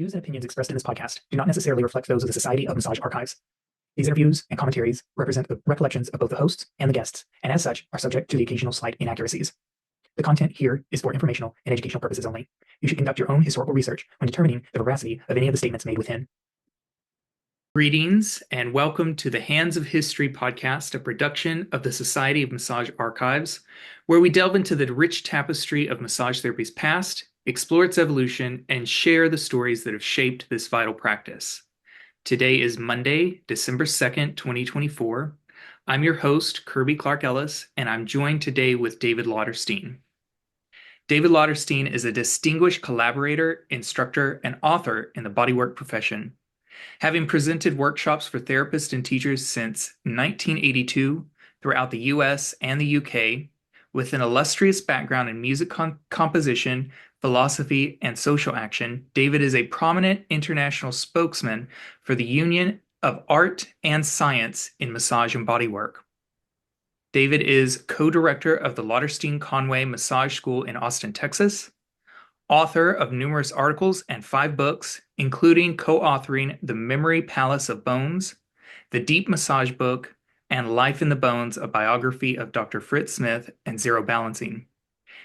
Views and opinions expressed in this podcast do not necessarily reflect those of the Society of Massage Archives. These interviews and commentaries represent the recollections of both the hosts and the guests, and as such, are subject to the occasional slight inaccuracies. The content here is for informational and educational purposes only. You should conduct your own historical research when determining the veracity of any of the statements made within. Greetings and welcome to the Hands of History podcast, a production of the Society of Massage Archives, where we delve into the rich tapestry of massage therapy's past, explore its evolution, and share the stories that have shaped this vital practice. Today is Monday, December 2nd, 2024. I'm your host, Kirby Clark Ellis, and I'm joined today with David Lauterstein. David Lauterstein is a distinguished collaborator, instructor, and author in the bodywork profession. Having presented workshops for therapists and teachers since 1982 throughout the US and the UK, with an illustrious background in music composition, philosophy, and social action, David is a prominent international spokesman for the Union of Art and Science in Massage and Bodywork. David is co-director of the Lauterstein-Conway Massage School in Austin, Texas, author of numerous articles and 5 books, including co-authoring The Memory Palace of Bones, The Deep Massage Book, and Life in the Bones, a biography of Dr. Fritz Smith and Zero Balancing.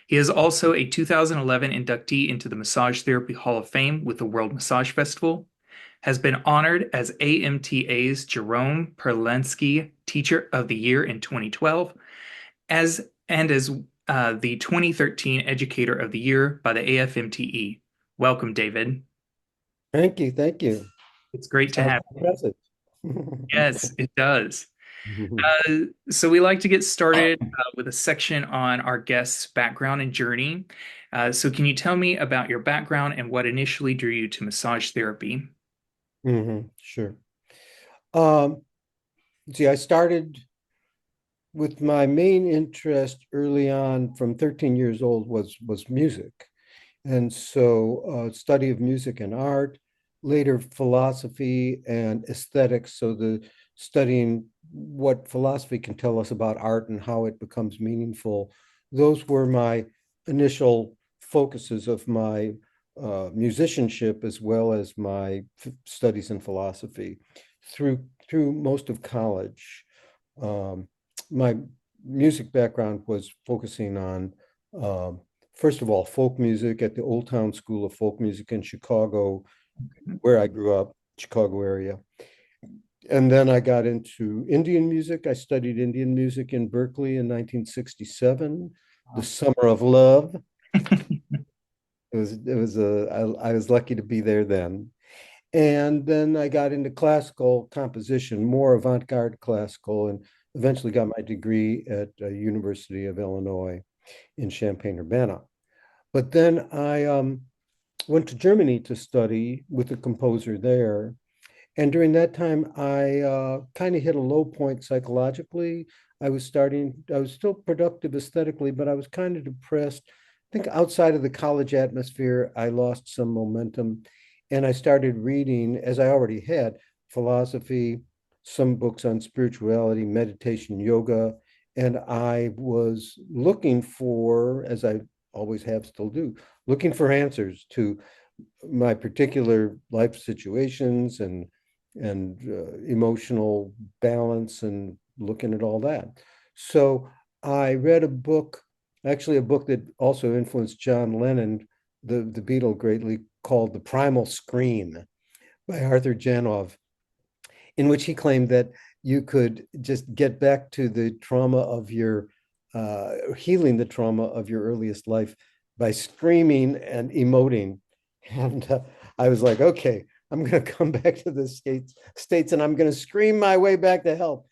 He is also a 2011 inductee into the Massage Therapy Hall of Fame with the World Massage Festival, has been honored as AMTA's Jerome Perlensky Teacher of the Year in 2012, as the 2013 Educator of the Year by the AFMTE. Welcome, David. Thank you. Thank you. It's great to have you. Yes, it does. So we like to get started with a section on our guest's background and journey. So can you tell me about your background and what initially drew you to massage therapy? Sure. I started with my main interest early on from 13 years old was music. And so study of music and art, later philosophy and aesthetics. So the studying what philosophy can tell us about art and how it becomes meaningful. Those were my initial focuses of my musicianship as well as my studies in philosophy through most of college. My music background was focusing on, first of all, folk music at the Old Town School of Folk Music in Chicago, where I grew up, Chicago area. And then I got into Indian music. I studied Indian music in Berkeley in 1967, the Summer of Love. I was lucky to be there then. And then I got into classical composition, more avant-garde classical, and eventually got my degree at University of Illinois in Champaign-Urbana. But then I went to Germany to study with a composer there. And during that time, I kind of hit a low point psychologically. I was still productive aesthetically, but I was kind of depressed. I think outside of the college atmosphere, I lost some momentum. And I started reading, as I already had, philosophy, some books on spirituality, meditation, yoga. And I was looking for, as I always have, still do, looking for answers to my particular life situations and emotional balance and looking at all that. So I read a book that also influenced John Lennon, the Beatle, greatly, called The Primal Scream by Arthur Janov, in which he claimed that you could just get back to the trauma of your, healing the trauma of your earliest life by screaming and emoting. And I was like, okay, I'm going to come back to the States and I'm going to scream my way back to health.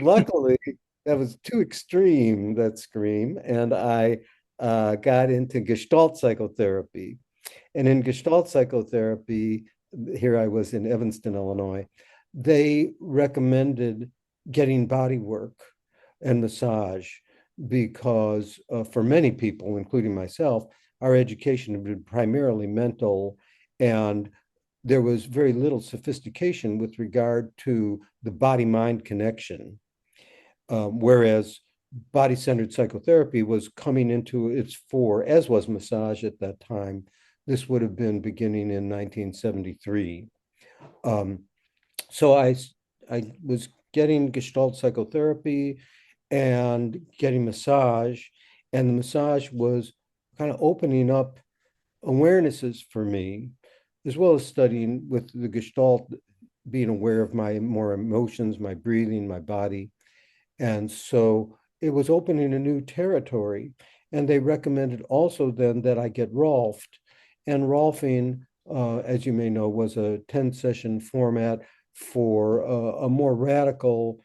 Luckily, that was too extreme, that scream. And I got into Gestalt psychotherapy. And in Gestalt psychotherapy, here I was in Evanston, Illinois, they recommended getting body work and massage because for many people, including myself, our education had been primarily mental, and there was very little sophistication with regard to the body-mind connection. Whereas body-centered psychotherapy was coming into its fore, as was massage at that time, This would have been beginning in 1973. Um, so I was getting Gestalt psychotherapy and getting massage, and the massage was kind of opening up awarenesses for me, as well as studying with the Gestalt, being aware of my more emotions, my breathing, my body. And so it was opening a new territory. And they recommended also then that I get Rolfed. And Rolfing, as you may know, was a 10-session format for a more radical,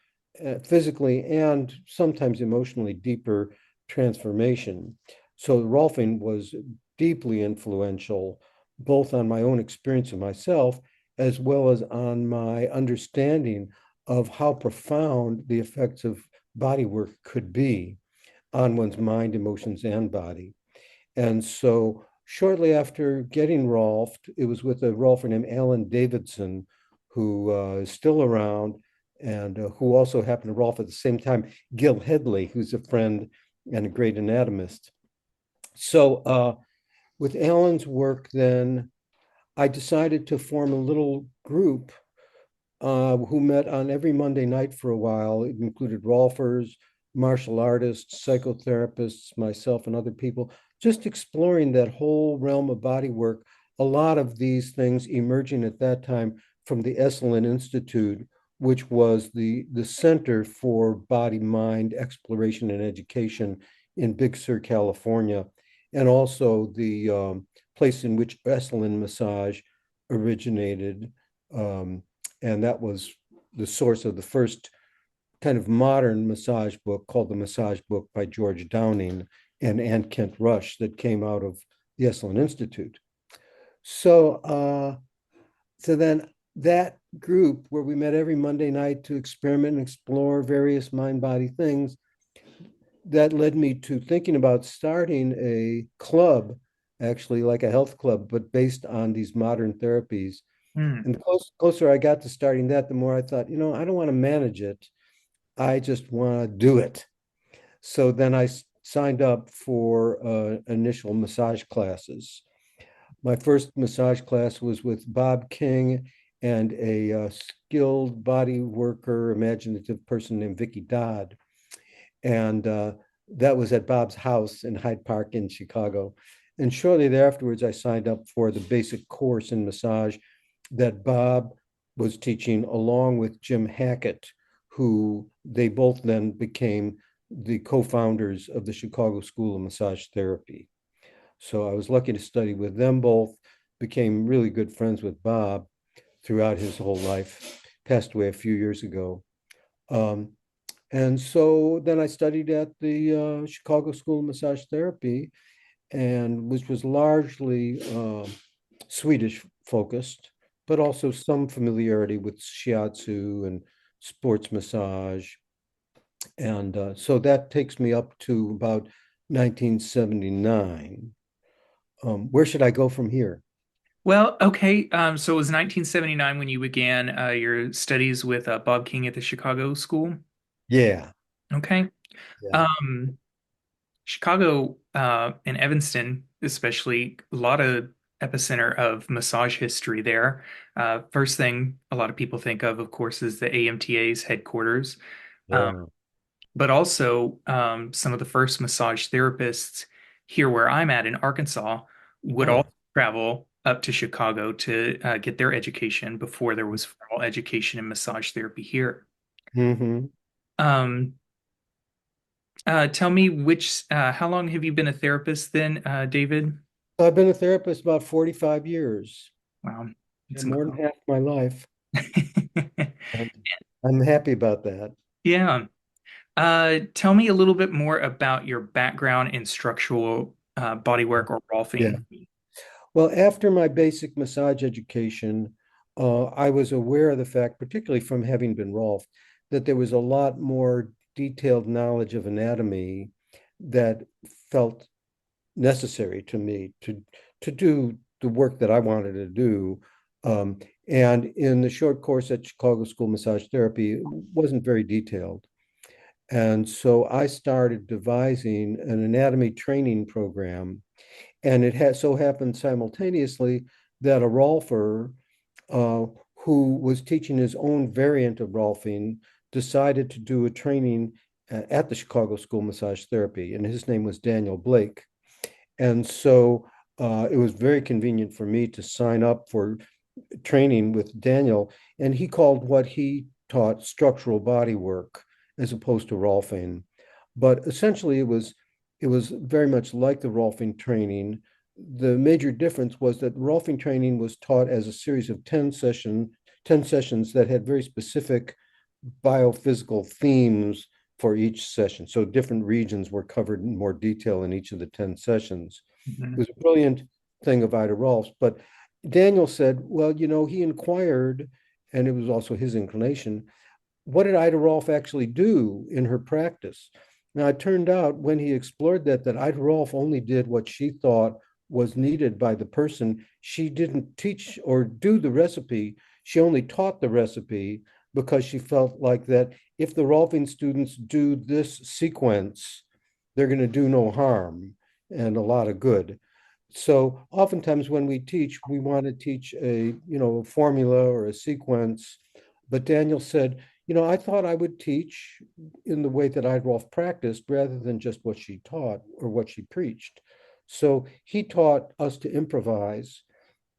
physically and sometimes emotionally deeper transformation. So Rolfing was deeply influential, both on my own experience of myself, as well as on my understanding of how profound the effects of body work could be on one's mind, emotions, and body. And so shortly after getting Rolfed, it was with a Rolfer named Alan Davidson, who is still around and who also happened to Rolf at the same time, Gil Headley, who's a friend and a great anatomist. So with Alan's work, then I decided to form a little group who met on every Monday night for a while. It included Rolfers, martial artists, psychotherapists, myself, and other people, just exploring that whole realm of body work. A lot of these things emerging at that time from the Esalen Institute, which was the center for body mind exploration and education in Big Sur, California, and also the place in which Esalen massage originated. And that was the source of the first kind of modern massage book called the Massage Book by George Downing and Ann Kent Rush that came out of the Esalen Institute. So, so then that group where we met every Monday night to experiment and explore various mind-body things, that led me to thinking about starting a club, actually like a health club, but based on these modern therapies. Hmm. And the closer I got to starting that, the more I thought, I don't want to manage it. I just want to do it. So then I signed up for initial massage classes. My first massage class was with Bob King and a skilled body worker, imaginative person named Vicky Dodd. And that was at Bob's house in Hyde Park in Chicago. And shortly thereafterwards, I signed up for the basic course in massage that Bob was teaching along with Jim Hackett, who they both then became the co-founders of the Chicago School of Massage Therapy. So I was lucky to study with them both, became really good friends with Bob throughout his whole life, passed away a few years ago. Um, and so then I studied at the Chicago School of Massage Therapy, and which was largely Swedish focused, but also some familiarity with shiatsu and sports massage. And so that takes me up to about 1979. Where should I go from here? Well, okay. So it was 1979 when you began your studies with Bob King at the Chicago School. Yeah, Okay. yeah. Um, Chicago and Evanston, especially, a lot of epicenter of massage history there. First thing a lot of people think of course, is the AMTA's headquarters. Um, Yeah. but also some of the first massage therapists here where I'm at in Arkansas would Oh. all travel up to Chicago to get their education before there was formal education in massage therapy here. Hmm. Um, Tell me how long have you been a therapist then, David? I've been a therapist about 45 years, Wow, it's more than incredible. half my life. And I'm happy about that. Yeah. Tell me a little bit more about your background in structural bodywork or Yeah. rolfing. Well, after my basic massage education, I was aware of the fact, particularly from having been Rolf, that there was a lot more detailed knowledge of anatomy that felt necessary to me to do the work that I wanted to do. Um, and in the short course at Chicago School of Massage Therapy, it wasn't very detailed. And so I started devising an anatomy training program, And it had so happened simultaneously that a Rolfer uh, who was teaching his own variant of Rolfing decided to do a training at the Chicago School of Massage Therapy, and his name was Daniel Blake. And so it was very convenient for me to sign up for training with Daniel, and he called what he taught structural body work as opposed to Rolfing. But essentially, it was very much like the Rolfing training. The major difference was that Rolfing training was taught as a series of 10 sessions that had very specific biophysical themes for each session. So different regions were covered in more detail in each of the 10 sessions. It Mhm. was a brilliant thing of Ida Rolf's. But Daniel said, well, he inquired, and it was also his inclination, what did Ida Rolf actually do in her practice? Now, it turned out when he explored that Ida Rolf only did what she thought was needed by the person. She didn't teach or do the recipe. She only taught the recipe because she felt like that if the Rolfing students do this sequence, they're going to do no harm and a lot of good. So oftentimes when we teach, we want to teach a formula or a sequence. But Daniel said, I thought I would teach in the way that I'd Rolf practiced rather than just what she taught or what she preached. So he taught us to improvise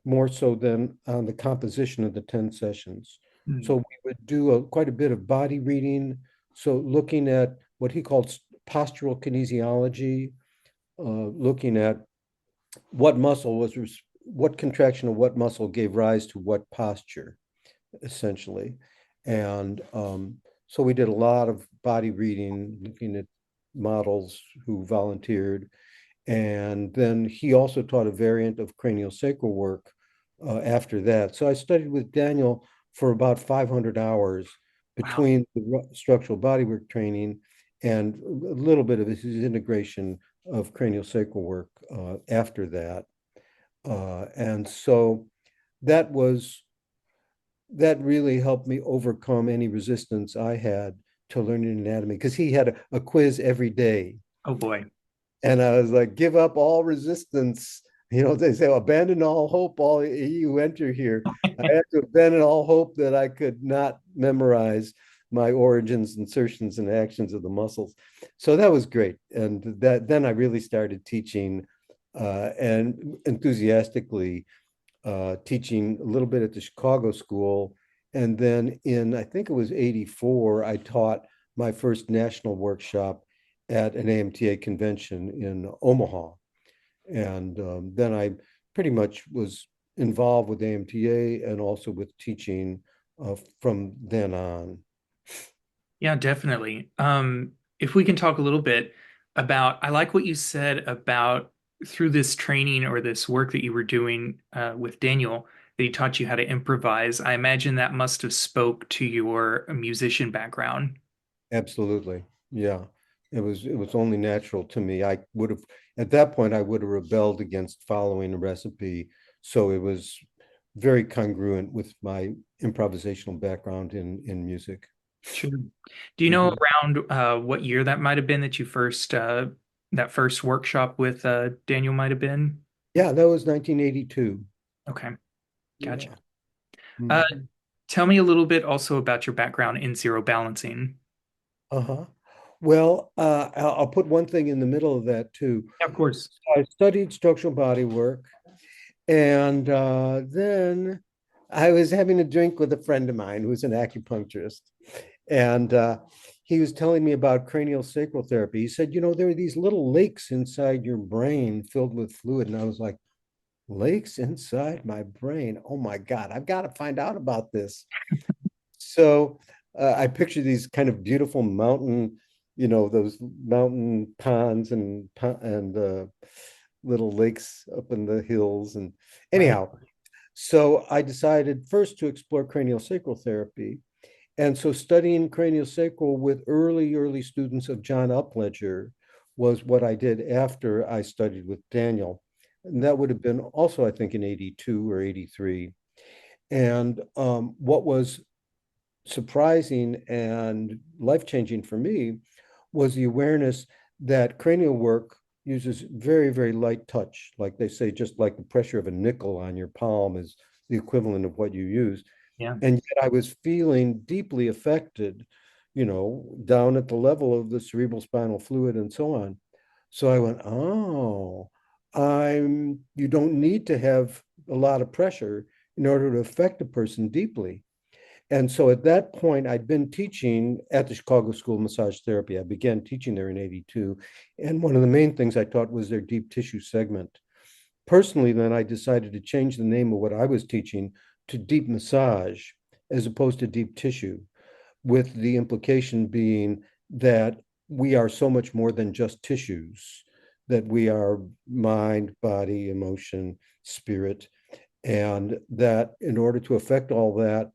more so than on the composition of the 10 sessions. So Mm. we would do quite a bit of body reading. So looking at what he called postural kinesiology, looking at what contraction of what muscle gave rise to what posture, essentially. And so we did a lot of body reading, looking at models who volunteered. And then he also taught a variant of craniosacral work after that. So I studied with Daniel for about 500 hours Wow. between the structural bodywork training and a little bit of his integration of craniosacral work after that. And so that was that really helped me overcome any resistance I had to learning anatomy because he had a quiz every day. Oh boy. And I was like, give up all resistance. They say, abandon all hope, all you enter here. I had to abandon all hope that I could not memorize my origins, insertions, and actions of the muscles. So that was great. And then I really started teaching and enthusiastically teaching a little bit at the Chicago School. And then I think it was 84, I taught my first national workshop at an AMTA convention in Omaha. And then I pretty much was involved with AMTA and also with teaching from then on. Yeah, definitely. If we can talk a little bit about, I like what you said about through this training or this work that you were doing with Daniel, that he taught you how to improvise. I imagine that must have spoke to your musician background. Absolutely. Yeah. It was only natural to me. I would have at that point I would have rebelled against following a recipe. So it was very congruent with my improvisational background in music. Sure. Do you know Mhm. around what year that might have been that you first that first workshop with Daniel might have been? Yeah, that was 1982. Okay, gotcha. Yeah. Uh, Mhm. tell me a little bit also about your background in zero balancing. Uh-huh. Well, I'll put one thing in the middle of that too. Yeah, of course. I studied structural body work, and then I was having a drink with a friend of mine who's an acupuncturist, and he was telling me about cranial sacral therapy. He said, there are these little lakes inside your brain filled with fluid, and I was like, lakes inside my brain? Oh my God, I've got to find out about this. So I picture these kind of beautiful mountain, those mountain ponds and little lakes up in the hills. And Right. anyhow, so I decided first to explore craniosacral therapy. And so studying craniosacral with early students of John Upledger was what I did after I studied with Daniel. And that would have been also, I think, in 82 or 83. And what was surprising and life-changing for me was the awareness that cranial work, uses very, very light touch. Like they say, just like the pressure of a nickel on your palm is the equivalent of what you use. Yeah. And yet I was feeling deeply affected, down at the level of the cerebral spinal fluid and so on. So I went, oh, you don't need to have a lot of pressure in order to affect a person deeply. And so at that point, I'd been teaching at the Chicago School of Massage Therapy. I began teaching there in 82. And one of the main things I taught was their deep tissue segment. Personally, then I decided to change the name of what I was teaching to deep massage as opposed to deep tissue, with the implication being that we are so much more than just tissues, that we are mind, body, emotion, spirit, and that in order to affect all that,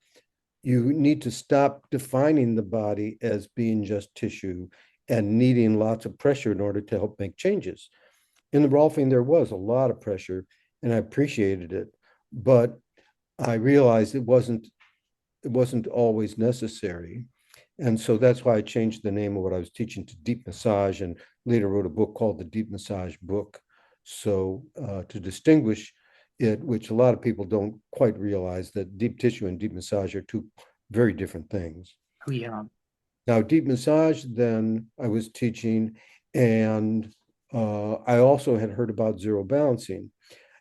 you need to stop defining the body as being just tissue and needing lots of pressure in order to help make changes. In the Rolfing, there was a lot of pressure, and I appreciated it, but I realized it wasn't always necessary. And so that's why I changed the name of what I was teaching to deep massage, and later wrote a book called the Deep Massage Book. So to distinguish it, which a lot of people don't quite realize, that deep tissue and deep massage are two very different things. Oh, yeah. Now, deep massage, then I was teaching, and I also had heard about zero balancing.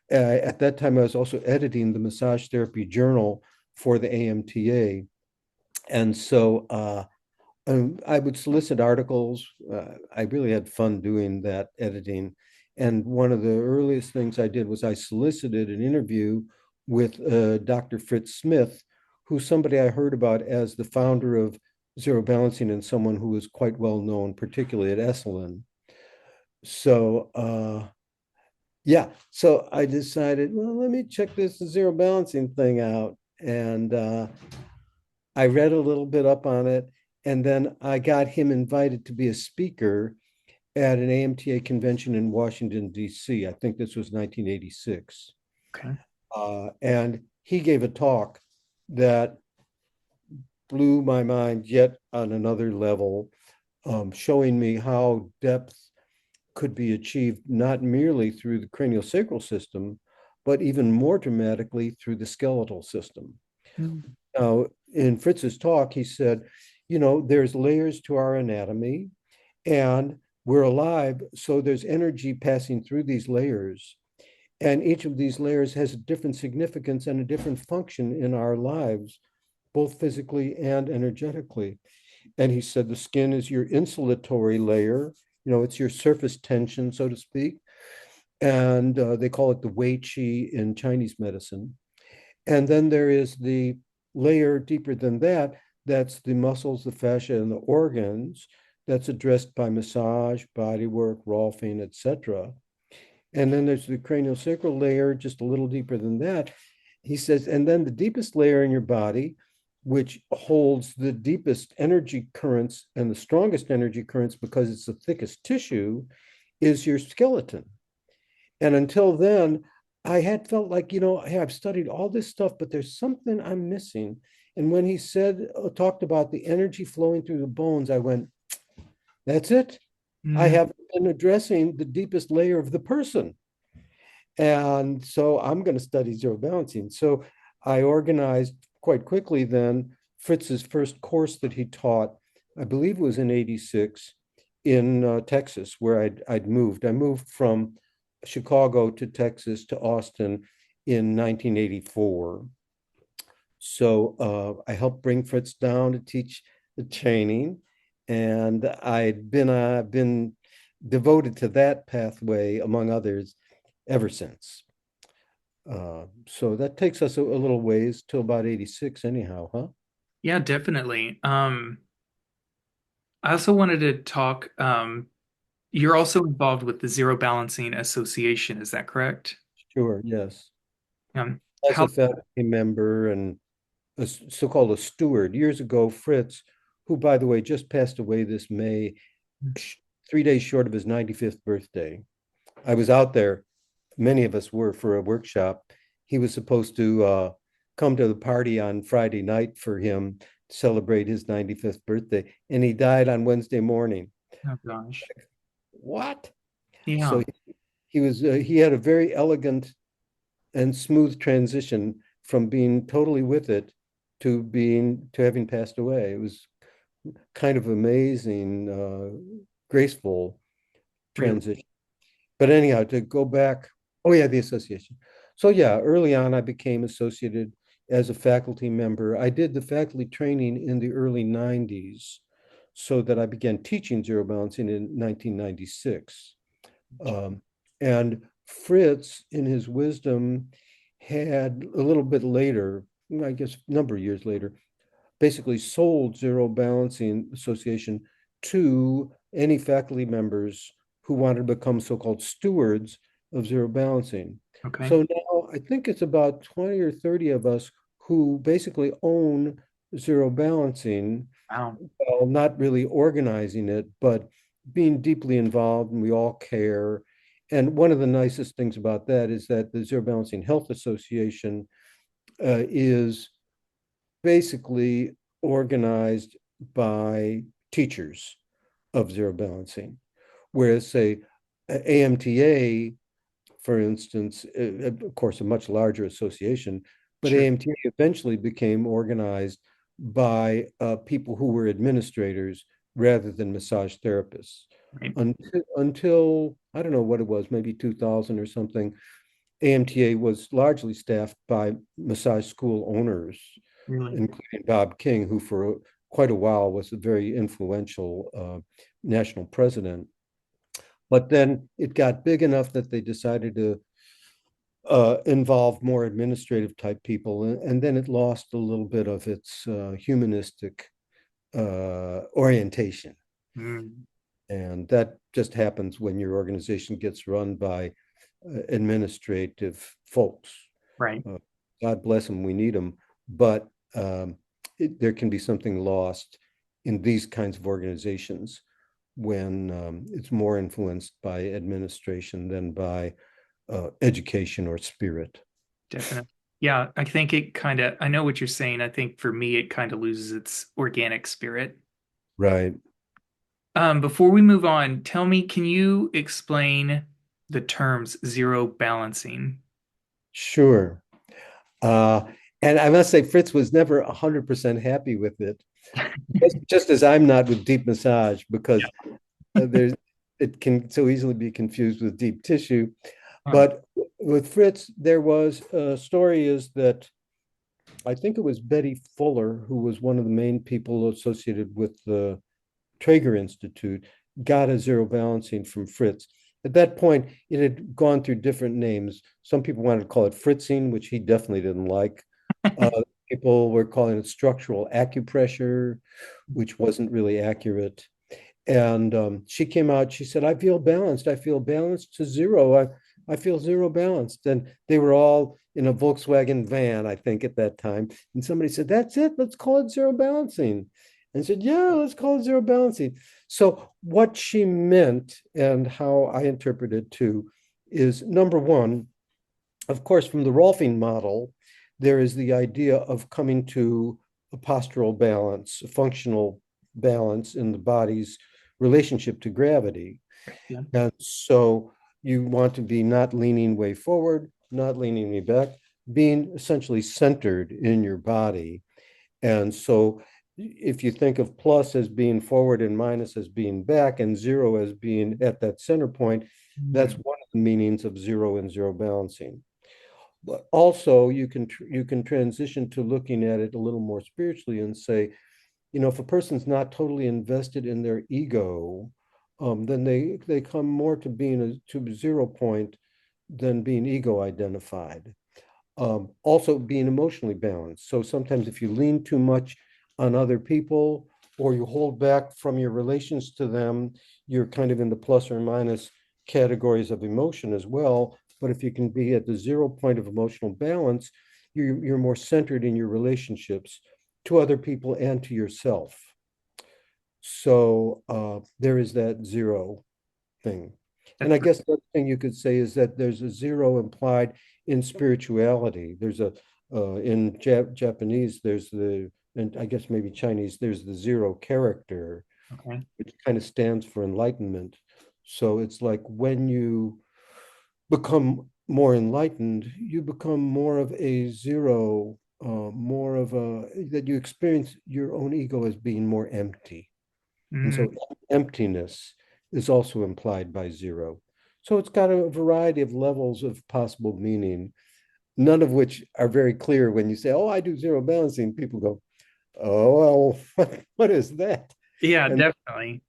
At that time, I was also editing the massage therapy journal for the AMTA. And so I would solicit articles. I really had fun doing that editing. And one of the earliest things I did was I solicited an interview with Dr. Fritz Smith, who's somebody I heard about as the founder of zero balancing and someone who was quite well known, particularly at Esalen. So, yeah, so I decided, well, let me check this zero balancing thing out. And I read a little bit up on it, and then I got him invited to be a speaker at an AMTA convention in Washington, D.C. I think this was 1986. Okay. And he gave a talk that blew my mind yet on another level, showing me how depth could be achieved not merely through the craniosacral system, but even more dramatically through the skeletal system. Mm. Now, in Fritz's talk, he said, there's layers to our anatomy, and we're alive, so there's energy passing through these layers. And each of these layers has a different significance and a different function in our lives, both physically and energetically. And he said the skin is your insulatory layer, it's your surface tension, so to speak. And they call it the Wei Qi in Chinese medicine. And then there is the layer deeper than that, that's the muscles, the fascia, and the organs, that's addressed by massage, bodywork, Rolfing, etc. And then there's the craniosacral layer, just a little deeper than that. He says, and then the deepest layer in your body, which holds the deepest energy currents and the strongest energy currents because it's the thickest tissue, is your skeleton. And until then, I had felt like, hey, I've studied all this stuff, but there's something I'm missing. And when he said, talked about the energy flowing through the bones, I went, that's it. I Mm. haven't been addressing the deepest layer of the person. And so I'm going to study zero balancing. So I organized quite quickly then Fritz's first course that he taught, I believe it was in 86 in Texas, where I'd moved. I moved from Chicago to Texas to Austin in 1984. So I helped bring Fritz down to teach the training, and I'd been devoted to that pathway, among others, ever since. So that takes us a little ways till about 86 anyhow, huh? Yeah, definitely. I also wanted to talk, you're also involved with the Zero Balancing Association, is that correct? Sure, yes. As How, a faculty member and a so-called a steward. Years ago, Fritz, who by the way just passed away this May, 3 days short of his 95th birthday. I was out there, many of us were, for a workshop. He was supposed to come to the party on Friday night for him to celebrate his 95th birthday, and he died on Wednesday morning. oh gosh. What? Yeah. So he had a very elegant and smooth transition from being totally with it to having passed away. It was kind of amazing, graceful Really. transition. But anyhow, to go back, oh yeah, the association. So yeah, early on I became associated as a faculty member. I did the faculty training in the early 90s so that I began teaching zero balancing in 1996. Um, and Fritz, in his wisdom, had a little bit later, I guess a number of years later, basically sold Zero Balancing Association to any faculty members who wanted to become so-called stewards of zero balancing. Okay. So now I think it's about 20 or 30 of us who basically own zero balancing, Wow. well, not really organizing it, but being deeply involved, and we all care. And one of the nicest things about that is that the Zero Balancing Health Association is basically organized by teachers of zero balancing. Whereas, say, AMTA, for instance, of course, a much larger association, but Sure. AMTA eventually became organized by people who were administrators rather than massage therapists. Right. Until I don't know what it was, maybe 2000 or something, AMTA was largely staffed by massage school owners, Really. including Bob King, who for quite a while was a very influential national president. But then it got big enough that they decided to involve more administrative type people, and then it lost a little bit of its humanistic orientation. Mm. And that just happens when your organization gets run by administrative folks. Right. Uh, God bless them, we need them. But there can be something lost in these kinds of organizations when it's more influenced by administration than by education or spirit. Definitely. Yeah, I think it kind of, I know what you're saying. I think for me, it kind of loses its organic spirit. Right. Before we move on, tell me, can you explain the terms zero balancing? Sure. Uh, and I must say, Fritz was never 100% happy with it, just as I'm not with deep massage, because there's it can so easily be confused with deep tissue. Huh. But with Fritz, there was a story is that I think it was Betty Fuller, who was one of the main people associated with the Traeger Institute, got a zero balancing from Fritz. At that point, it had gone through different names. Some people wanted to call it fritzing, which he definitely didn't like. People were calling it structural acupressure, which wasn't really accurate. And she came out, she said, I feel balanced. I feel balanced to zero. I feel zero balanced. And they were all in a Volkswagen van, I think, at that time. And somebody said, that's it. Let's call it zero balancing. And said, yeah, let's call it zero balancing. So what she meant and how I interpret it too is number one, of course, from the Rolfing model, there is the idea of coming to a postural balance, a functional balance in the body's relationship to gravity. Yeah. And so you want to be not leaning way forward, not leaning way back, being essentially centered in your body. And so if you think of plus as being forward and minus as being back and zero as being at that center point, that's Mm. one of the meanings of zero and zero balancing. But also you can transition to looking at it a little more spiritually and say, if a person's not totally invested in their ego, then they come more to being to 0 point than being ego identified. Also being emotionally balanced. So sometimes if you lean too much on other people or you hold back from your relations to them, you're kind of in the plus or minus categories of emotion as well. But if you can be at the 0 point of emotional balance, you're more centered in your relationships to other people and to yourself. So there is that zero thing. And That's I guess the other thing you could say is that there's a zero implied in spirituality. There's a in Japanese, there's the, and I guess maybe Chinese, there's the zero character, okay. which kind of stands for enlightenment. So it's like when you become more enlightened, you become more of a zero, more of a that you experience your own ego as being more empty. And Mm. so emptiness is also implied by zero. So it's got a variety of levels of possible meaning, none of which are very clear when you say, oh, I do zero balancing. People go, oh, well, what is that? Yeah, And definitely.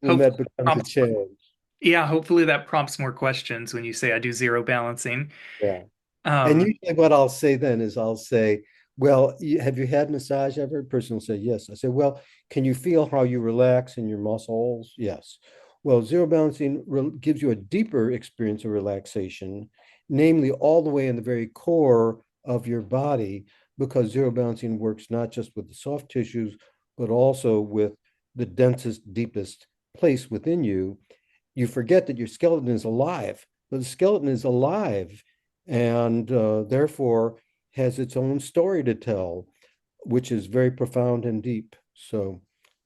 then Hopefully that becomes a prompts, challenge. yeah, hopefully that prompts more questions when you say I do zero balancing. Yeah. And Um, usually what I'll say then is I'll say, well, have you had massage ever? A person will say, yes. I say, well, can you feel how you relax in your muscles? Yes. Well, zero balancing gives you a deeper experience of relaxation, namely all the way in the very core of your body, because zero balancing works not just with the soft tissues, but also with the densest, deepest place within you. You forget that your skeleton is alive, but the skeleton is alive and therefore has its own story to tell, which is very profound and deep. So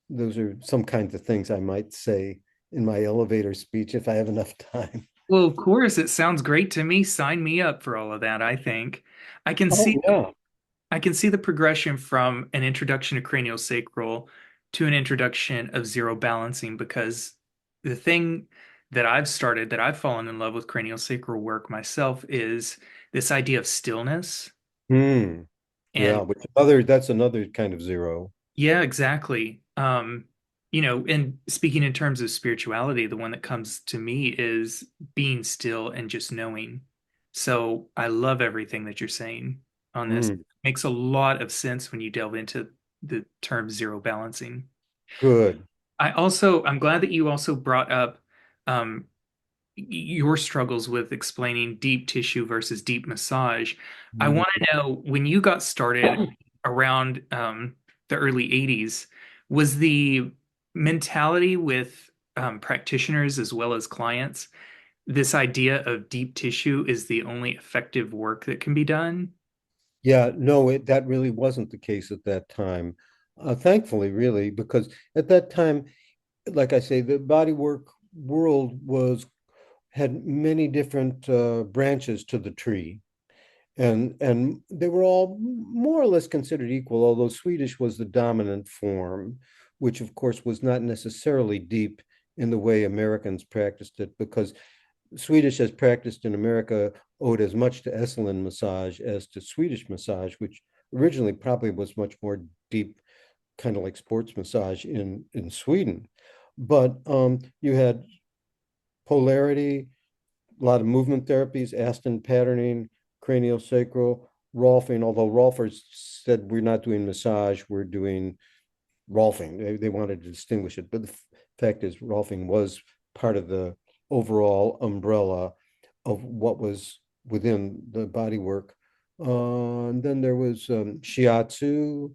those are some kinds of things I might say in my elevator speech if I have enough time. well, of course, it sounds great to me. Sign me up for all of that, I think. I can Oh, see yeah. I can see the progression from an introduction to craniosacral to an introduction of zero balancing because the thing that I've fallen in love with craniosacral work myself is this idea of stillness. Hmm. And Yeah, that's another kind of zero. yeah, exactly. And speaking in terms of spirituality, the one that comes to me is being still and just knowing. So I love everything that you're saying on this. Hmm. Makes a lot of sense when you delve into the term zero balancing. Good. I'm glad that you also brought up um, your struggles with explaining deep tissue versus deep massage. I want Mhm. to know when you got started around the early 80s, was the mentality with practitioners as well as clients this idea of deep tissue is the only effective work that can be done? Yeah, no, that really wasn't the case at that time. Thankfully, really, because at that time, like I say, the bodywork world had many different branches to the tree, and they were all more or less considered equal, although Swedish was the dominant form, which of course was not necessarily deep in the way Americans practiced it, because Swedish as practiced in America owed as much to Esalen massage as to Swedish massage, which originally probably was much more deep, kind of like sports massage in Sweden. But you had polarity, a lot of movement therapies, Aston patterning, craniosacral, Rolfing, although Rolfers said we're not doing massage, we're doing Rolfing. They wanted to distinguish it. But the fact is, Rolfing was part of the overall umbrella of what was within the bodywork. And then there was shiatsu.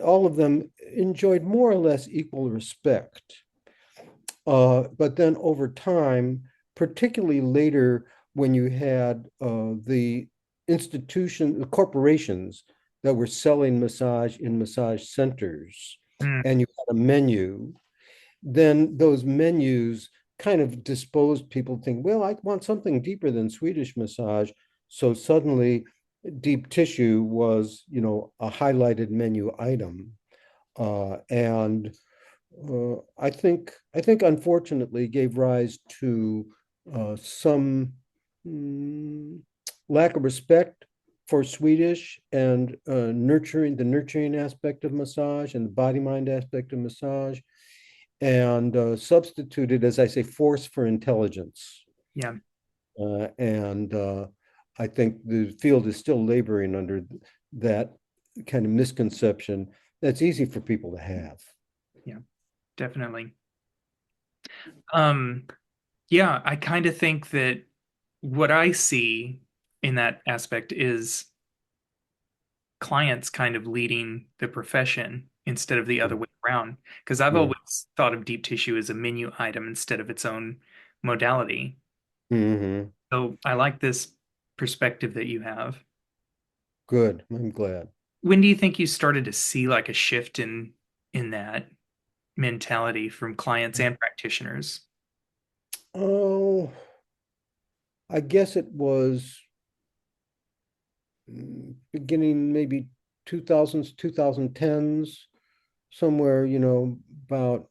All of them enjoyed more or less equal respect. But then over time, particularly later when you had the corporations that were selling massage in massage centers, Hmm. and you had a menu, then those menus kind of disposed people to think, well, I want something deeper than Swedish massage. So suddenly deep tissue was, a highlighted menu item. And I think unfortunately gave rise to some mm, lack of respect for Swedish and the nurturing aspect of massage and the body mind aspect of massage, and substituted, as I say, force for intelligence. Yeah. And I think the field is still laboring under that kind of misconception that's easy for people to have. Yeah, definitely. Um, yeah, I kind of think that what I see in that aspect is clients kind of leading the profession instead of the other way around. Because I've Yeah. always thought of deep tissue as a menu item instead of its own modality. Hmm. So I like this perspective that you have. Good. I'm glad. When do you think you started to see like a shift in that mentality from clients and practitioners? Oh, I guess it was beginning maybe 2000s, 2010s, somewhere, about,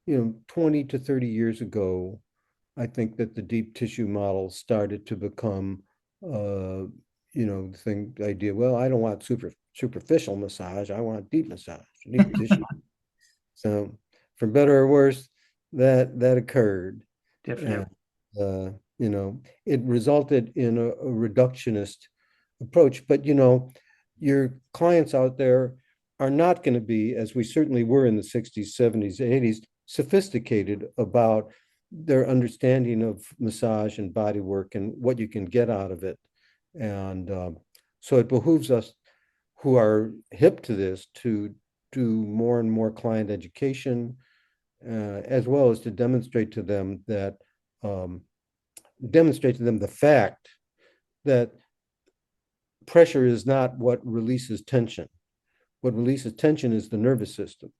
20 to 30 years ago. I think that the deep tissue model started to become, the idea, well, I don't want superficial massage. I want deep massage, deep tissue. So for better or worse, that occurred. Definitely. And, it resulted in a reductionist approach. But, your clients out there are not going to be, as we certainly were in the 60s, 70s, 80s, sophisticated about their understanding of massage and body work and what you can get out of it. And so it behooves us who are hip to this to do more and more client education, as well as to um, demonstrate to them the fact that pressure is not what releases tension. What releases tension is the nervous system,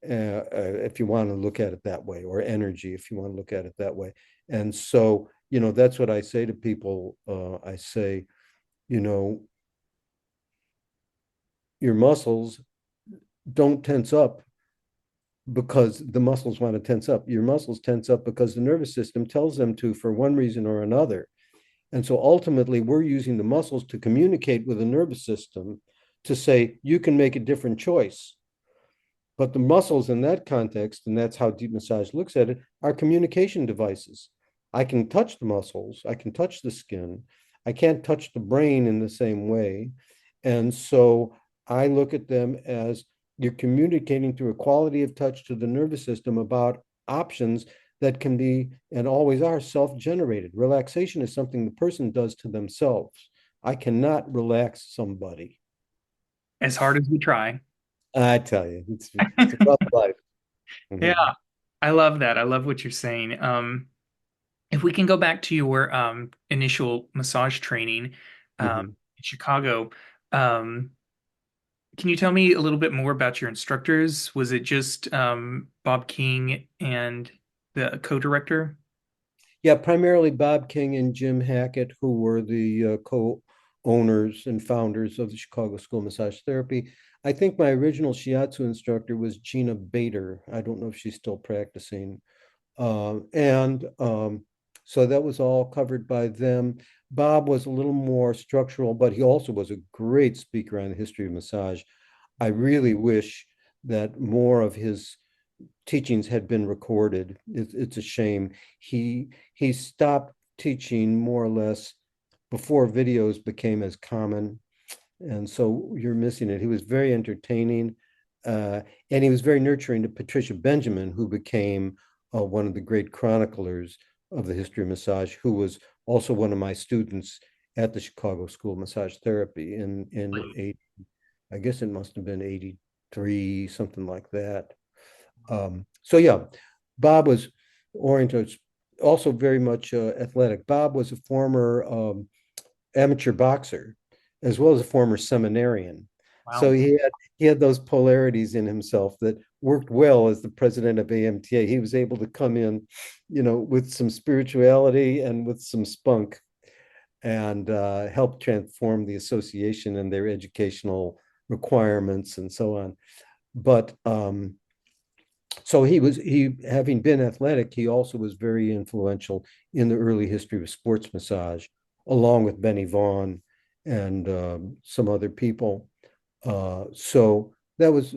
if you want to look at it that way, or energy, if you want to look at it that way. And so, that's what I say to people. I say, you know, your muscles don't tense up because the muscles want to tense up. Your muscles tense up because the nervous system tells them to for one reason or another. And so ultimately, we're using the muscles to communicate with the nervous system to say, you can make a different choice. But the muscles in that context, and that's how deep massage looks at it, are communication devices. I can touch the muscles, I can touch the skin, I can't touch the brain in the same way. And so I look at them as you're communicating through a quality of touch to the nervous system about options that can be and always are self-generated. Relaxation is something the person does to themselves. I cannot relax somebody. As hard as we try. I tell you, it's a rough life. Yeah, Mhm. I love that. I love what you're saying. If we can go back to your initial massage training Mhm. in Chicago, um, can you tell me a little bit more about your instructors? Was it just Bob King and the co-director? Yeah, primarily Bob King and Jim Hackett, who were the co-owners and founders of the Chicago School of Massage Therapy. I think my original shiatsu instructor was Gina Bader. I don't know if she's still practicing. And so that was all covered by them. Bob was a little more structural, but he also was a great speaker on the history of massage. I really wish that more of his teachings had been recorded. It's a shame. He stopped teaching more or less before videos became as common, and so you're missing it. He was very entertaining, and he was very nurturing to Patricia Benjamin, who became one of the great chroniclers of the history of massage, who was also one of my students at the Chicago School of Massage Therapy in eight. I guess it must have been 83, something like that. So yeah, Bob was oriented, also very much athletic. Bob was a former amateur boxer, as well as a former seminarian. So Wow. he had those polarities in himself that worked well as the president of AMTA. He was able to come in, with some spirituality and with some spunk, and help transform the association and their educational requirements and so on. But so he having been athletic, he also was very influential in the early history of sports massage, along with Benny Vaughn and some other people. So that was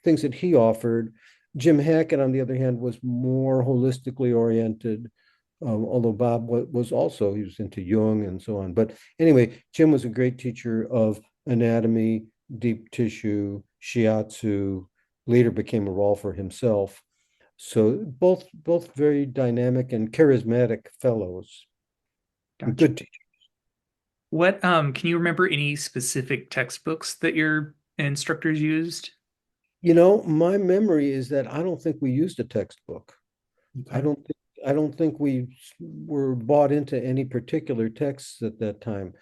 things that he offered. Jim Hackett, on the other hand, was more holistically oriented. Although Bob was also, he was into Jung and so on. But anyway, Jim was a great teacher of anatomy, deep tissue, shiatsu, later became a Rolfer himself. So both very dynamic and charismatic fellows, and Gotcha. good teachers. What can you remember any specific textbooks that your instructors used? My memory is that I don't think we used a textbook. I Okay. don't think I don't think we were bought into any particular texts at that time.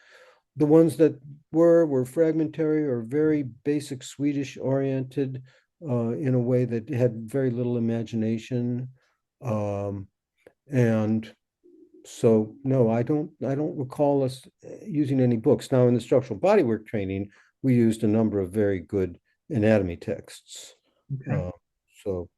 The ones that were fragmentary or very basic Swedish oriented, in a way that had very little imagination. Um, And so, no, I don't recall us using any books. Now, in the structural bodywork training, we used a number of very good anatomy texts. Okay. Uh, so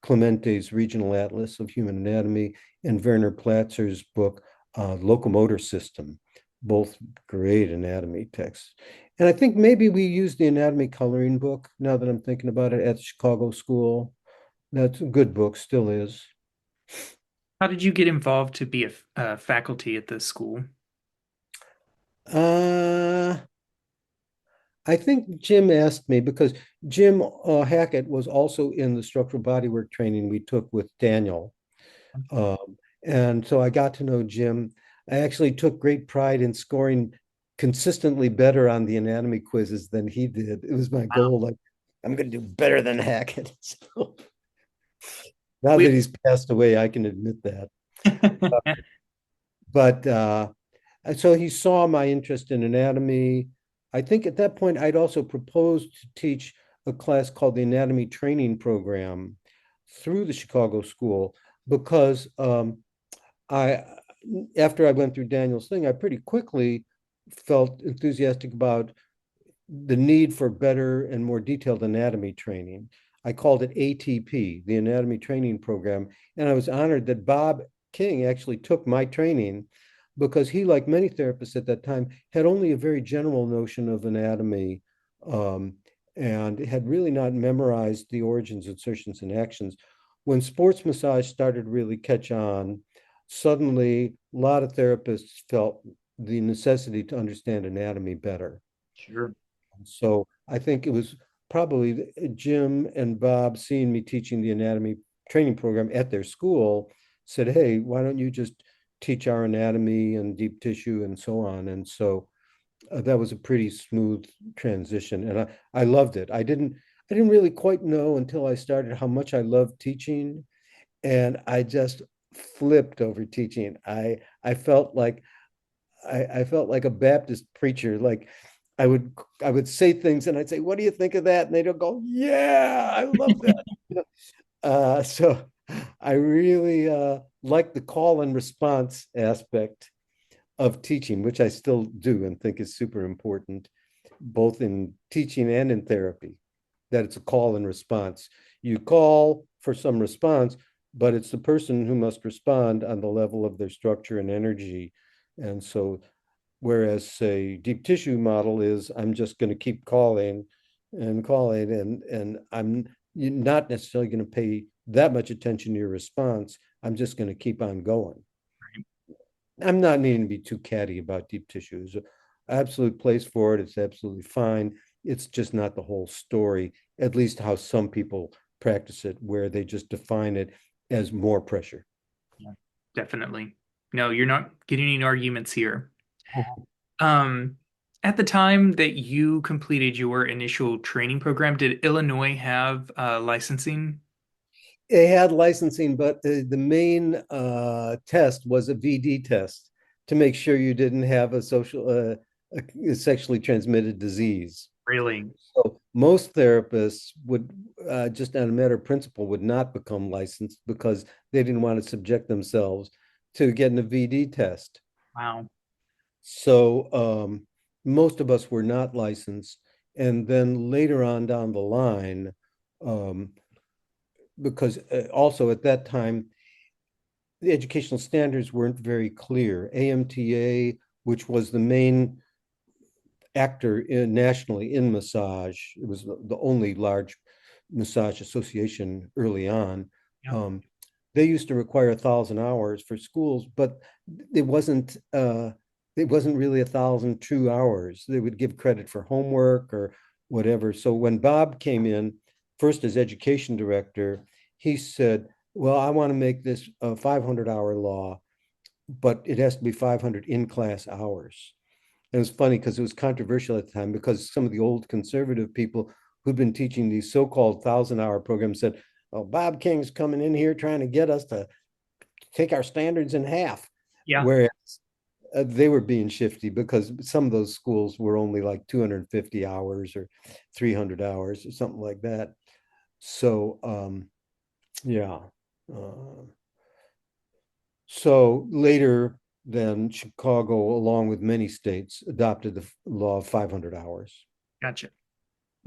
Clemente's Regional Atlas of Human Anatomy and Werner Platzer's book, Locomotor System, both great anatomy texts. And I think maybe we used the anatomy coloring book, now that I'm thinking about it, at the Chicago School. That's a good book, still is. How did you get involved to be a faculty at this school? Uh, I think Jim asked me because Jim Hackett was also in the structural bodywork training we took with Daniel. And so I got to know Jim. I actually took great pride in scoring consistently better on the anatomy quizzes than he did. It was my goal, like, I'm going to do better than Hackett. So now We that he's passed away, I can admit that. But and so he saw my interest in anatomy. I think at that point, I'd also proposed to teach a class called the Anatomy Training Program through the Chicago School because I, after I went through Daniel's thing, I pretty quickly felt enthusiastic about the need for better and more detailed anatomy training. I called it ATP, the Anatomy Training Program, and I was honored that Bob King actually took my training because he, like many therapists at that time, had only a very general notion of anatomy um, and had really not memorized the origins, insertions, and actions. When sports massage started to really catch on, suddenly a lot of therapists felt the necessity to understand anatomy better. Sure. So I think it was probably Jim and Bob seeing me teaching the anatomy training program at their school said, hey, why don't you just teach our anatomy and deep tissue and so on? And so that was a pretty smooth transition. And I loved it. I didn't really quite know until I started how much I loved teaching. And I just flipped over teaching. I felt like I felt like a Baptist preacher. Like I would I would say things and I'd say, "What do you think of that?" And they'd go, "Yeah, I love that." So I really like the call and response aspect of teaching, which I still do and think is super important, both in teaching and in therapy. That it's a call and response. You call for some response, but it's the person who must respond on the level of their structure and energy. And so whereas say deep tissue model is I'm just going to keep calling and calling and I'm not necessarily going to pay that much attention to your response. I'm just going to keep on going. I'm not needing to be too catty about deep tissue. There's an absolute place for it. It's absolutely fine. It's just not the whole story, at least how some people practice it, where they just define it as more pressure. Yeah, definitely. No, you're not getting any arguments here. Mhm. Um, at the time that you completed your initial training program, did Illinois have licensing? It had licensing, but the main test was a VD test to make sure you didn't have a sexually transmitted disease. Really? So most therapists would just on a matter of principle would not become licensed because they didn't want to subject themselves to getting a VD test. Wow. So most of us were not licensed. And then later on down the line, um, because also at that time, the educational standards weren't very clear. AMTA, which was the main actor nationally in massage, it was the only large massage association early on. Yeah. Um, they used to require 1,000 hours for schools, but it wasn't it wasn't really 1,000 true hours. They would give credit for homework or whatever. So when Bob came in first as education director, he said, "Well, I want to make this a 500-hour law, but it has to be 500 in-class hours." And it was funny because it was controversial at the time because some of the old conservative people who'd been teaching these so-called 1,000-hour programs said, "Oh, Bob King's coming in here trying to get us to take our standards in half." Yeah. Whereas they were being shifty because some of those schools were only like 250 hours or 300 hours or something like that. So, yeah. Uh, So later, then Chicago, along with many states, adopted the law of 500 hours. Gotcha.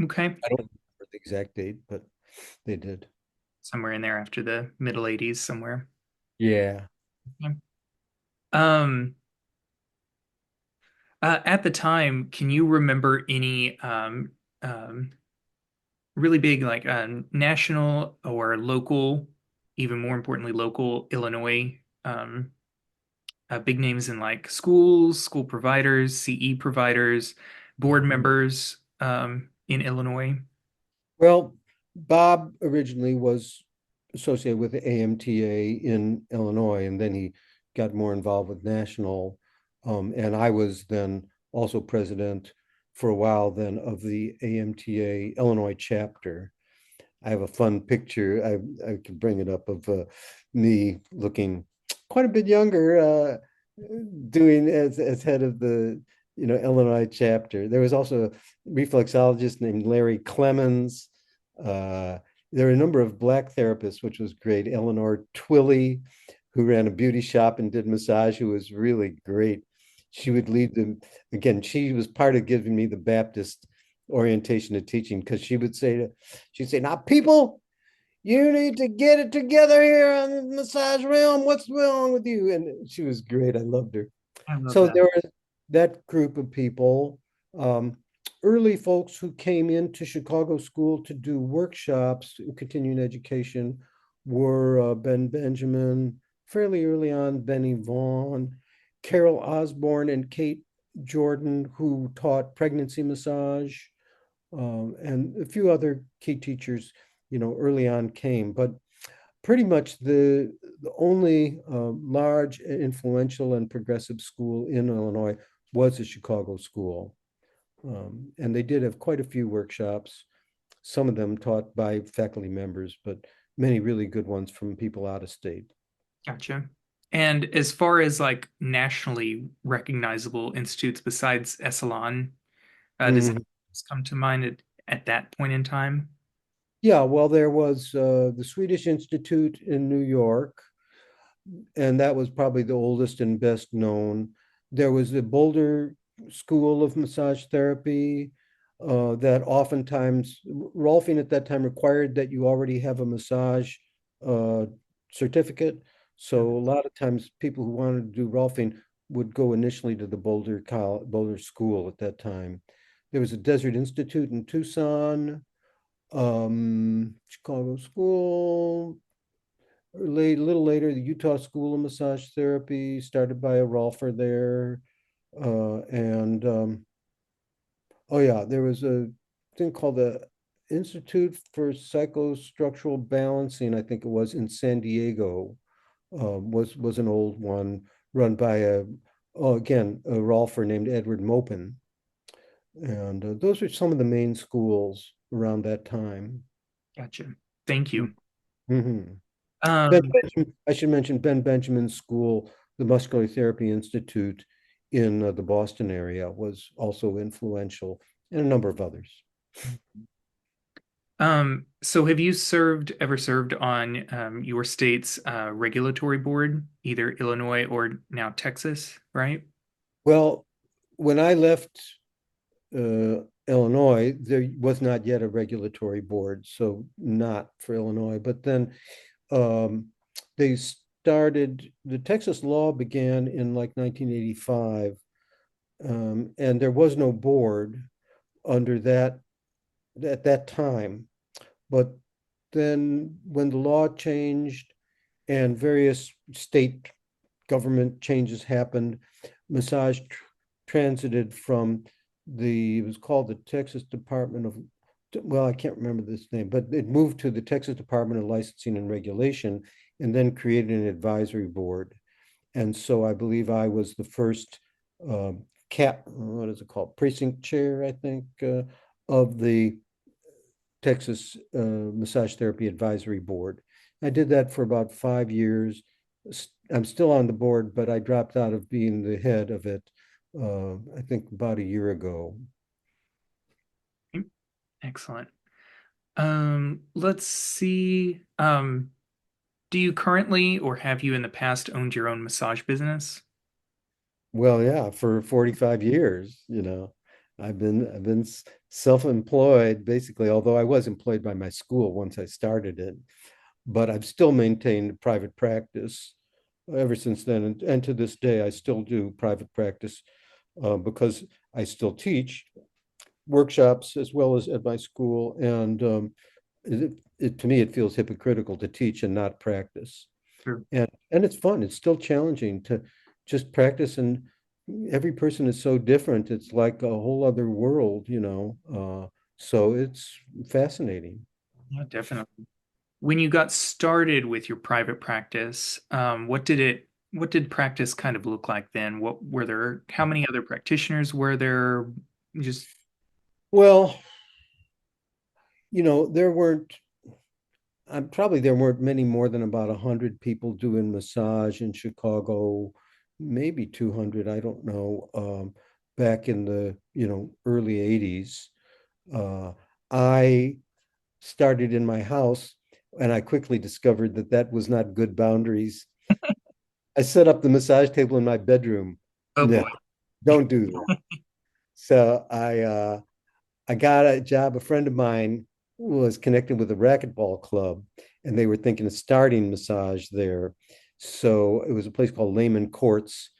Okay. I don't remember the exact date, but they did. Somewhere in there after the middle 80s somewhere. Yeah. Okay. Um, at the time, can you remember any um, really big like national or local, even more importantly, local Illinois big names in like schools, school providers, CE providers, board members in Illinois? Well, Bob originally was associated with the AMTA in Illinois, and then he got more involved with national. And I was then also president for a while then of the AMTA Illinois chapter. I have a fun picture. I can bring it up of me looking quite a bit younger, doing as head of the Illinois chapter. There was also a reflexologist named Larry Clemens. Uh, there were a number of black therapists, which was great. Eleanor Twilley, who ran a beauty shop and did massage, who was really great. She would lead them again. She was part of giving me the Baptist orientation of teaching because she'd say, now people, you need to get it together here on the massage realm. What's wrong with you? And she was great. I loved her. I love So that. there was that group of people, um, early folks who came into Chicago School to do workshops in continuing education were Ben Benjamin, fairly early on, Benny Vaughn, Carol Osborne, and Kate Jordan, who taught pregnancy massage, and a few other key teachers, early on came. But pretty much the only large, influential, and progressive school in Illinois was the Chicago School. And they did have quite a few workshops, some of them taught by faculty members, but many really good ones from people out of state. Gotcha. And as far as like nationally recognizable institutes besides Esalen, does it Mhm. come to mind at that point in time? Yeah, well, there was the Swedish Institute in New York, and that was probably the oldest and best known. There was the Boulder School of Massage Therapy that oftentimes, Rolfing at that time required that you already have a massage uh, certificate. So a lot of times people who wanted to do Rolfing would go initially to the Boulder School at that time. There was a Desert Institute in Tucson, Chicago School, a little later, the Utah School of Massage Therapy, started by a Rolfer there. And oh yeah, there was a thing called the Institute for Psychostructural Balancing, I think it was in San Diego, was an old one run by again, a Rolfer named Edward Mopin. And those are some of the main schools around that time. Gotcha. Thank you. Mhm. Um, I should mention Ben Benjamin's school, the Muscular Therapy Institute in the Boston area, was also influential, and a number of others. so have you ever served on your state's regulatory board, either Illinois or now Texas, right? Well, when I left Illinois, there was not yet a regulatory board, so not for Illinois. But then um, they started, the Texas law began in like 1985, and there was no board under that at that time. But then when the law changed and various state government changes happened, massage transited from it was called the Texas Department of, well, I can't remember this name, but it moved to the Texas Department of Licensing and Regulation, and then created an advisory board. And so I believe I was the first what is it called? Precinct chair, I think, of the Texas Massage Therapy Advisory Board. I did that for about 5 years. I'm still on the board, but I dropped out of being the head of it, I think about a year ago. Excellent. Let's see. Do you currently or have you in the past owned your own massage business? Well, yeah, for 45 years, I've been self-employed basically, although I was employed by my school once I started it, but I've still maintained private practice ever since then. And to this day, I still do private practice because I still teach workshops as well as at my school. And to me, it feels hypocritical to teach and not practice. Sure. And it's fun. It's still challenging to just practice, and every person is so different. It's like a whole other world. So it's fascinating. Yeah, definitely. When you got started with your private practice, what did practice kind of look like then? How many other practitioners were there? Just, Well, there weren't probably there weren't many more than about 100 people doing massage in Chicago, maybe 200, I don't know, back in the, early 80s. Uh, I started in my house, and I quickly discovered that that was not good boundaries. I set up the massage table in my bedroom. oh No, boy. don't do that. So I got a job. A friend of mine was connected with a racquetball club, and they were thinking of starting massage there. So it was a place called Lehman Courts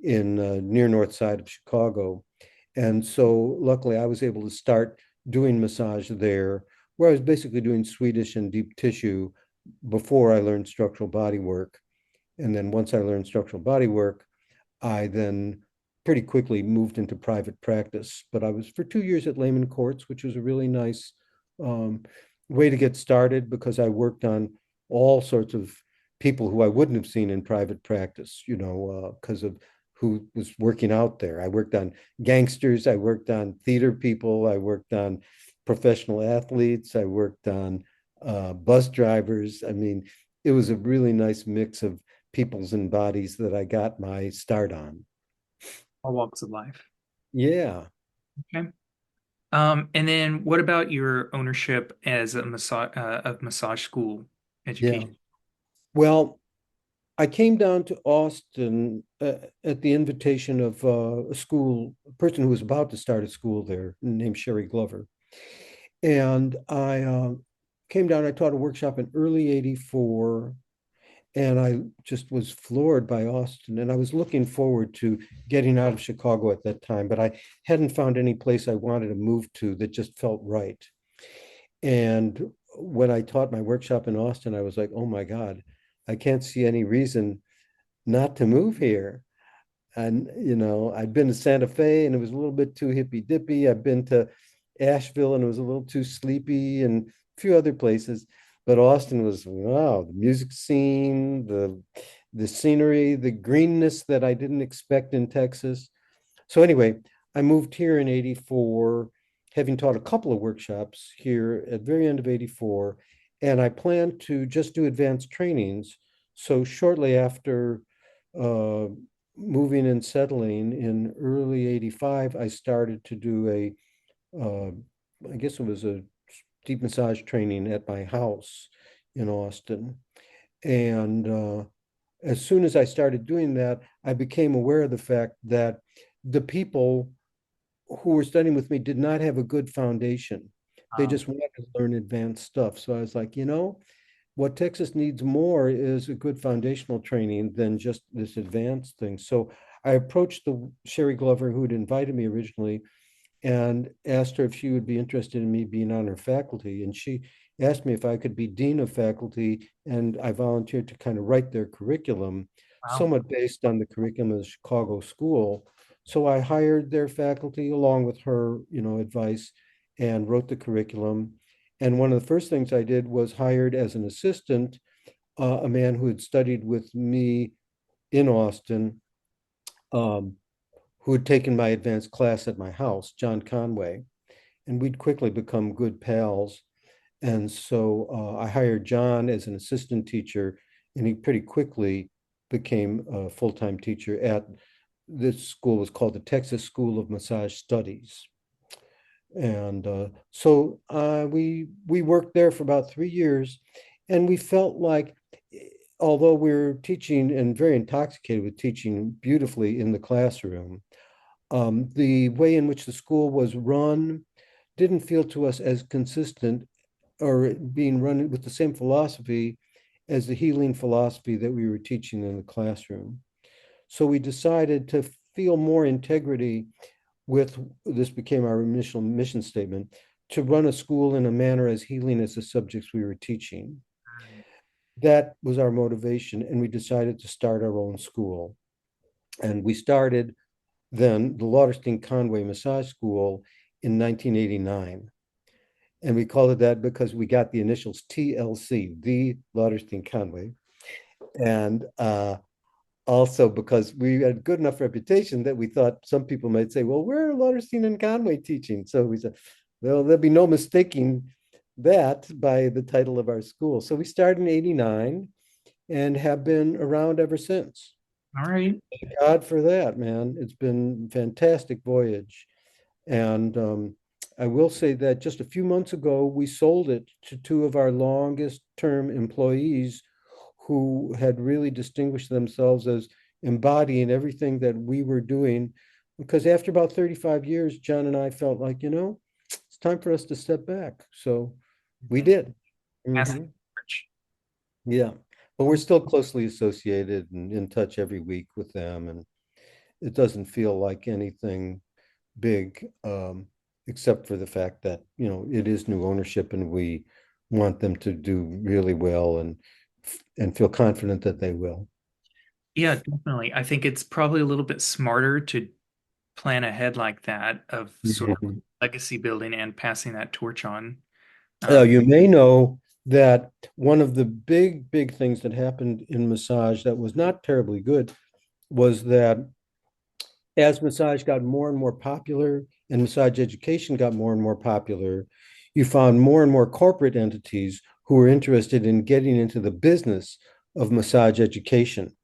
in near north side of Chicago. And so luckily I was able to start doing massage there, where I was basically doing Swedish and deep tissue before I learned structural body work. And then once I learned structural body work, I then pretty quickly moved into private practice. But I was for 2 years at Lehman Courts, which was a really nice um, way to get started because I worked on all sorts of people who I wouldn't have seen in private practice, because of who was working out there. I worked on gangsters, I worked on theater people, I worked on professional athletes, I worked on bus drivers. I mean, it was a really nice mix of peoples and bodies that I got my start on. All walks of life. Yeah, Okay. And then what about your ownership as a massage school yeah. education? Well, I came down to Austin at the invitation of a person who was about to start a school there named Sherry Glover. And I came down, I taught a workshop in early 84, and I just was floored by Austin. And I was looking forward to getting out of Chicago at that time, but I hadn't found any place I wanted to move to that just felt right. And when I taught my workshop in Austin, I was like, oh my God, I can't see any reason not to move here. And, I'd been to Santa Fe and it was a little bit too hippy dippy. I've been to Asheville and it was a little too sleepy, and a few other places. But Austin was, wow, the music scene, the scenery, the greenness that I didn't expect in Texas. So anyway, I moved here in 84, having taught a couple of workshops here at very end of 84, and I planned to just do advanced trainings. So shortly after uh, moving and settling in early 85, I started to do uh, I guess it was a deep massage training at my house in Austin. And as soon as I started doing that, I became aware of the fact that the people who were studying with me did not have a good foundation. They Um, just wanted to learn advanced stuff. So I was like, what Texas needs more is a good foundational training than just this advanced thing. So I approached the Sherry Glover who had invited me originally and asked her if she would be interested in me being on her faculty. And she asked me if I could be dean of faculty, and I volunteered to kind of write their curriculum, wow. somewhat based on the curriculum of the Chicago school. So I hired their faculty along with her, advice, and wrote the curriculum. And one of the first things I did was hired as an assistant a man who had studied with me in Austin, um, who had taken my advanced class at my house, John Conway, and we'd quickly become good pals. And so I hired John as an assistant teacher, and he pretty quickly became a full-time teacher at this school was called the Texas School of Massage Studies. And so we worked there for about 3 years, and we felt like although we're teaching and very intoxicated with teaching beautifully in the classroom, the way in which the school was run didn't feel to us as consistent or being run with the same philosophy as the healing philosophy that we were teaching in the classroom. So we decided to feel more integrity with this became our initial mission statement to run a school in a manner as healing as the subjects we were teaching. That was our motivation, and we decided to start our own school. And we started then the Lauterstein-Conway Massage School in 1989. And we called it that because we got the initials TLC, the Lauterstein-Conway. And also because we had a good enough reputation that we thought some people might say, well, where are Lauterstein and Conway teaching? So we said, well, there'll be no mistaking that by the title of our school. So we started in 89 and have been around ever since. All right. Thank God for that, man. It's been a fantastic voyage. And I will say that just a few months ago, we sold it to two of our longest term employees who had really distinguished themselves as embodying everything that we were doing. Because after about 35 years, John and I felt like, it's time for us to step back. So we did. Ask Mhm. George. Yeah. But we're still closely associated and in touch every week with them. And it doesn't feel like anything big, except for the fact that, it is new ownership and we want them to do really well and feel confident that they will. Yeah, definitely. I think it's probably a little bit smarter to plan ahead like that of sort of Mhm. legacy building and passing that torch on. Um, You may know that one of the big, big things that happened in massage that was not terribly good was that as massage got more and more popular and massage education got more and more popular, you found more and more corporate entities who were interested in getting into the business of massage education.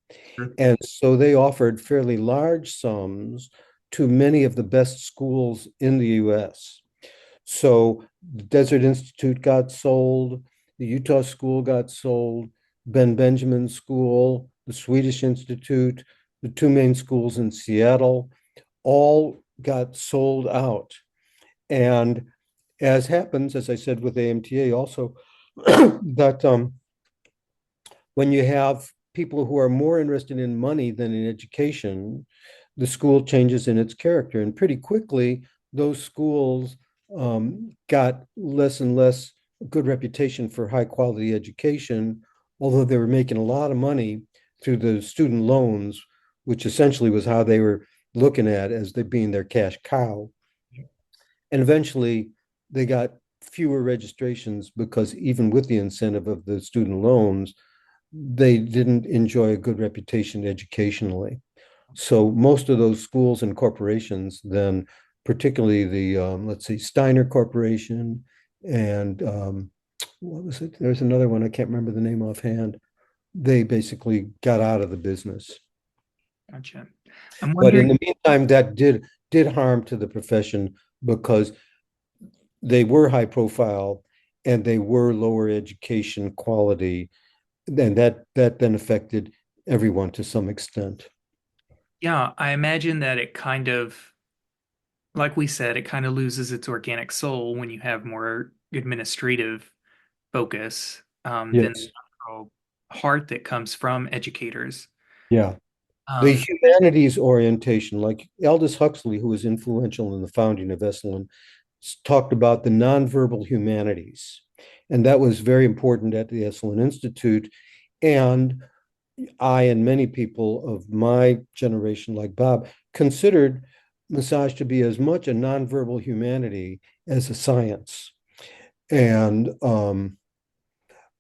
And so they offered fairly large sums to many of the best schools in the US. So the Desert Institute got sold, the Utah School got sold, Ben Benjamin School, the Swedish Institute, the two main schools in Seattle, all got sold out. And as happens, as I said with AMTA also, that when you have people who are more interested in money than in education, the school changes in its character. And pretty quickly, those schools got less and less good reputation for high quality education, although they were making a lot of money through the student loans, which essentially was how they were looking at as they being their cash cow. And eventually they got fewer registrations because even with the incentive of the student loans, they didn't enjoy a good reputation educationally. So most of those schools and corporations then, particularly the, let's see, Steiner Corporation and what was it? There's another one, I can't remember the name offhand. They basically got out of the business. Gotcha. I'm But in wondering, the meantime, that did harm to the profession because they were high profile and they were lower education quality, and that then affected everyone to some extent. yeah, I imagine that it kind of, like we said, it kind of loses its organic soul when you have more administrative focus than Yes. the heart that comes from educators. Yeah. The Um, humanities orientation, like Aldous Huxley, who was influential in the founding of Esalen, talked about the nonverbal humanities. And that was very important at the Esalen Institute. And I and many people of my generation, like Bob, considered massage to be as much a nonverbal humanity as a science. And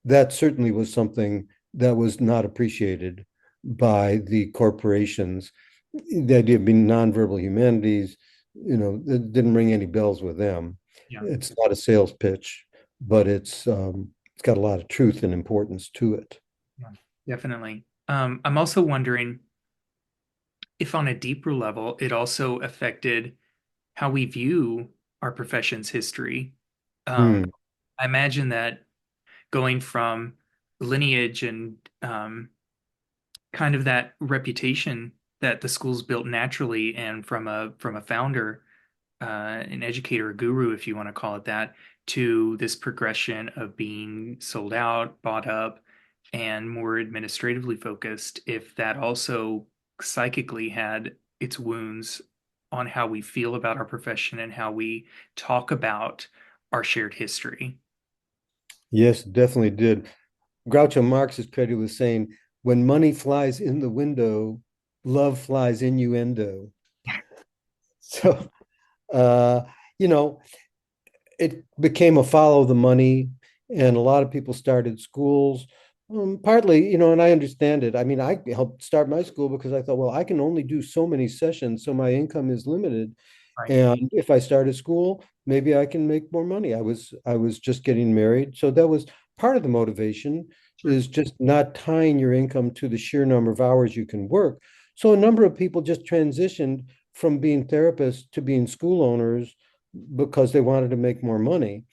that certainly was something that was not appreciated by the corporations. The idea of being nonverbal humanities, it didn't ring any bells with them. yeah, It's not a sales pitch, but it's got a lot of truth and importance to it. yeah, definitely. I'm also wondering if on a deeper level, it also affected how we view our profession's history. Um, Hmm. I imagine that going from lineage and kind of that reputation that the school's built naturally and from a founder, an educator, a guru, if you want to call it that, to this progression of being sold out, bought up, and more administratively focused, if that also psychically had its wounds on how we feel about our profession and how we talk about our shared history. Yes, definitely did. Groucho Marx's credit was saying, when money flies in the window, love flies innuendo. So, uh, you know, it became a follow the money, and a lot of people started schools. Partly, and I understand it. I mean, I helped start my school because I thought, well, I can only do so many sessions, so my income is limited. Right. And if I start a school, maybe I can make more money. I was just getting married, so that was part of the motivation, Sure. is just not tying your income to the sheer number of hours you can work. So a number of people just transitioned from being therapists to being school owners because they wanted to make more money.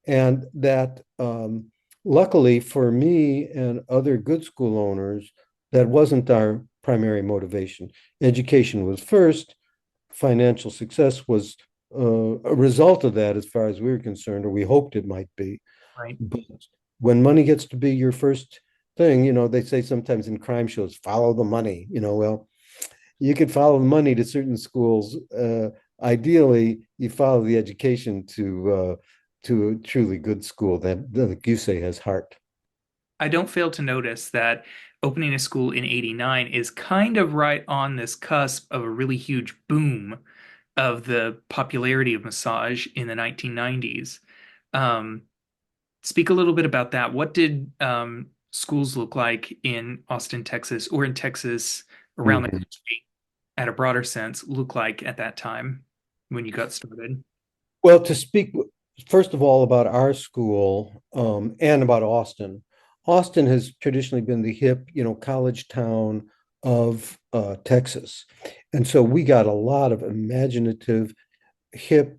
And that, luckily for me and other good school owners, that wasn't our primary motivation. Education was first, financial success was a result of that, as far as we were concerned, or we hoped it might be. Right. But when money gets to be your first thing, they say sometimes in crime shows, follow the money. Well, you could follow the money to certain schools. Ideally, you follow the education to a truly good school that, like you say, has heart. I don't fail to notice that opening a school in 89 is kind of right on this cusp of a really huge boom of the popularity of massage in the 1990s. Um, Speak a little bit about that. What did schools look like in Austin, Texas, or in Texas around the Mhm. country at a broader sense look like at that time when you got started? Well, to speak first of all about our school, and about Austin. Austin has traditionally been the hip, college town of Texas. And so we got a lot of imaginative, hip,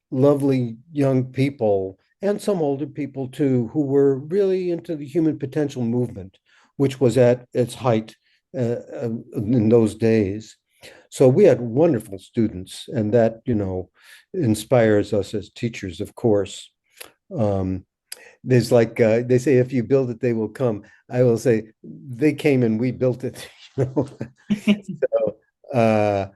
lovely young people, and some older people too, who were really into the human potential movement, which was at its height in those days. So we had wonderful students, and that, inspires us as teachers, of course. Um, there's like, they say, if you build it, they will come. I will say, they came and we built it. You know? So,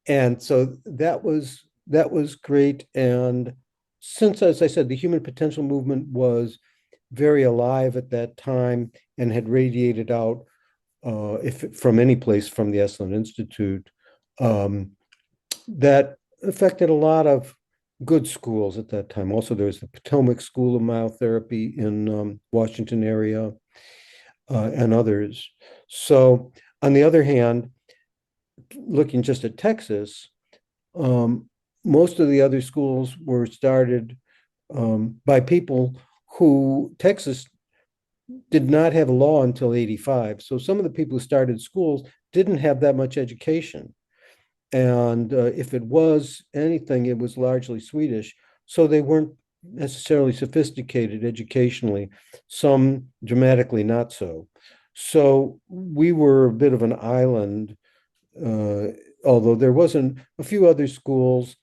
and so that was great. And since, as I said, the human potential movement was very alive at that time and had radiated out, if from any place from the Esalen Institute, um, that affected a lot of good schools at that time. Also, there was the Potomac School of Myotherapy in Washington area, and others. So, on the other hand, looking just at Texas, um, most of the other schools were started by people who Texas did not have a law until 85. So some of the people who started schools didn't have that much education. And if it was anything, it was largely Swedish. So they weren't necessarily sophisticated educationally, some dramatically not so. So we were a bit of an island, uh, although there wasn't a few other schools,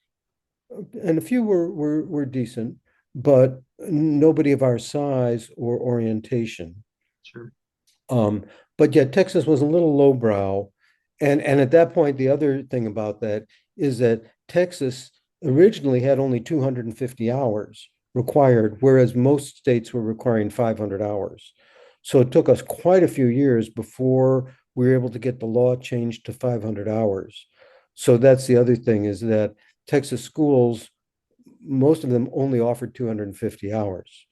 and a few were decent, but nobody of our size or orientation. Sure. Um, but yet Texas was a little lowbrow. And at that point, the other thing about that is that Texas originally had only 250 hours required, whereas most states were requiring 500 hours. So it took us quite a few years before we were able to get the law changed to 500 hours. So that's the other thing, is that Texas schools, most of them only offered 250 hours.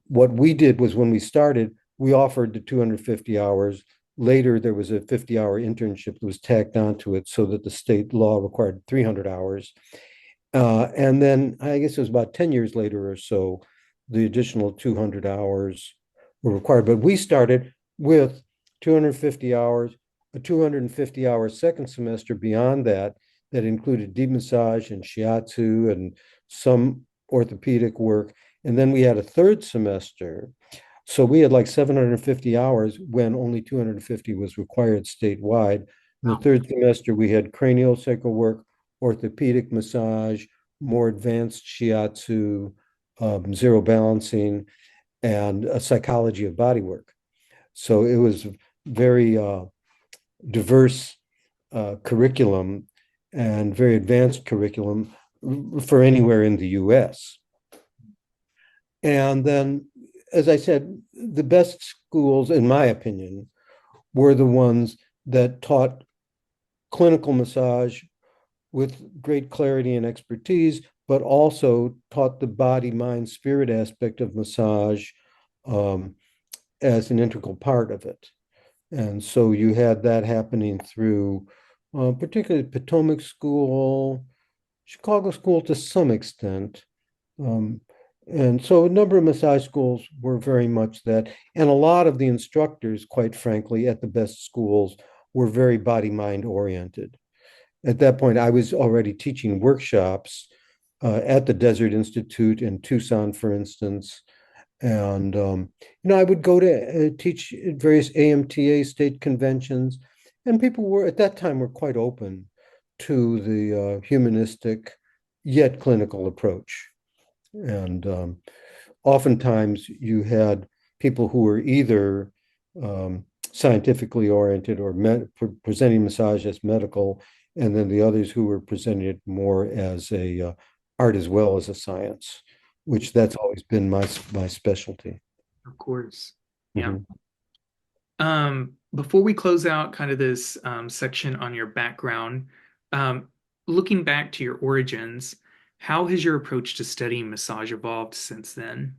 What we did was, when we started, we offered the 250 hours. Later, there was a 50-hour internship that was tacked onto it so that the state law required 300 hours. And then I guess it was about 10 years later or so, the additional 200 hours were required. But we started with 250 hours, a 250-hour second semester beyond that, that included deep massage and shiatsu and some orthopedic work. And then we had a third semester. So we had like 750 hours when only 250 was required statewide. In the Wow. third semester, we had craniosacral work, orthopedic massage, more advanced shiatsu, zero balancing, and a psychology of bodywork. So it was very diverse curriculum and very advanced curriculum for anywhere in the US. And then, as I said, the best schools, in my opinion, were the ones that taught clinical massage with great clarity and expertise, but also taught the body, mind, spirit aspect of massage um, as an integral part of it. And so you had that happening through particularly Potomac School, Chicago School to some extent. Um, and so a number of massage schools were very much that. And a lot of the instructors, quite frankly, at the best schools were very body mind oriented. At that point, I was already teaching workshops at the Desert Institute in Tucson, for instance. And, I would go to teach at various AMTA state conventions. And people were, at that time, were quite open to the humanistic yet clinical approach. And oftentimes you had people who were either scientifically oriented or presenting massage as medical, and then the others who were presenting it more as a art as well as a science, which that's always been my specialty. Of course. Yeah. Mhm. Before we close out kind of this section on your background, um, looking back to your origins, how has your approach to studying massage evolved since then?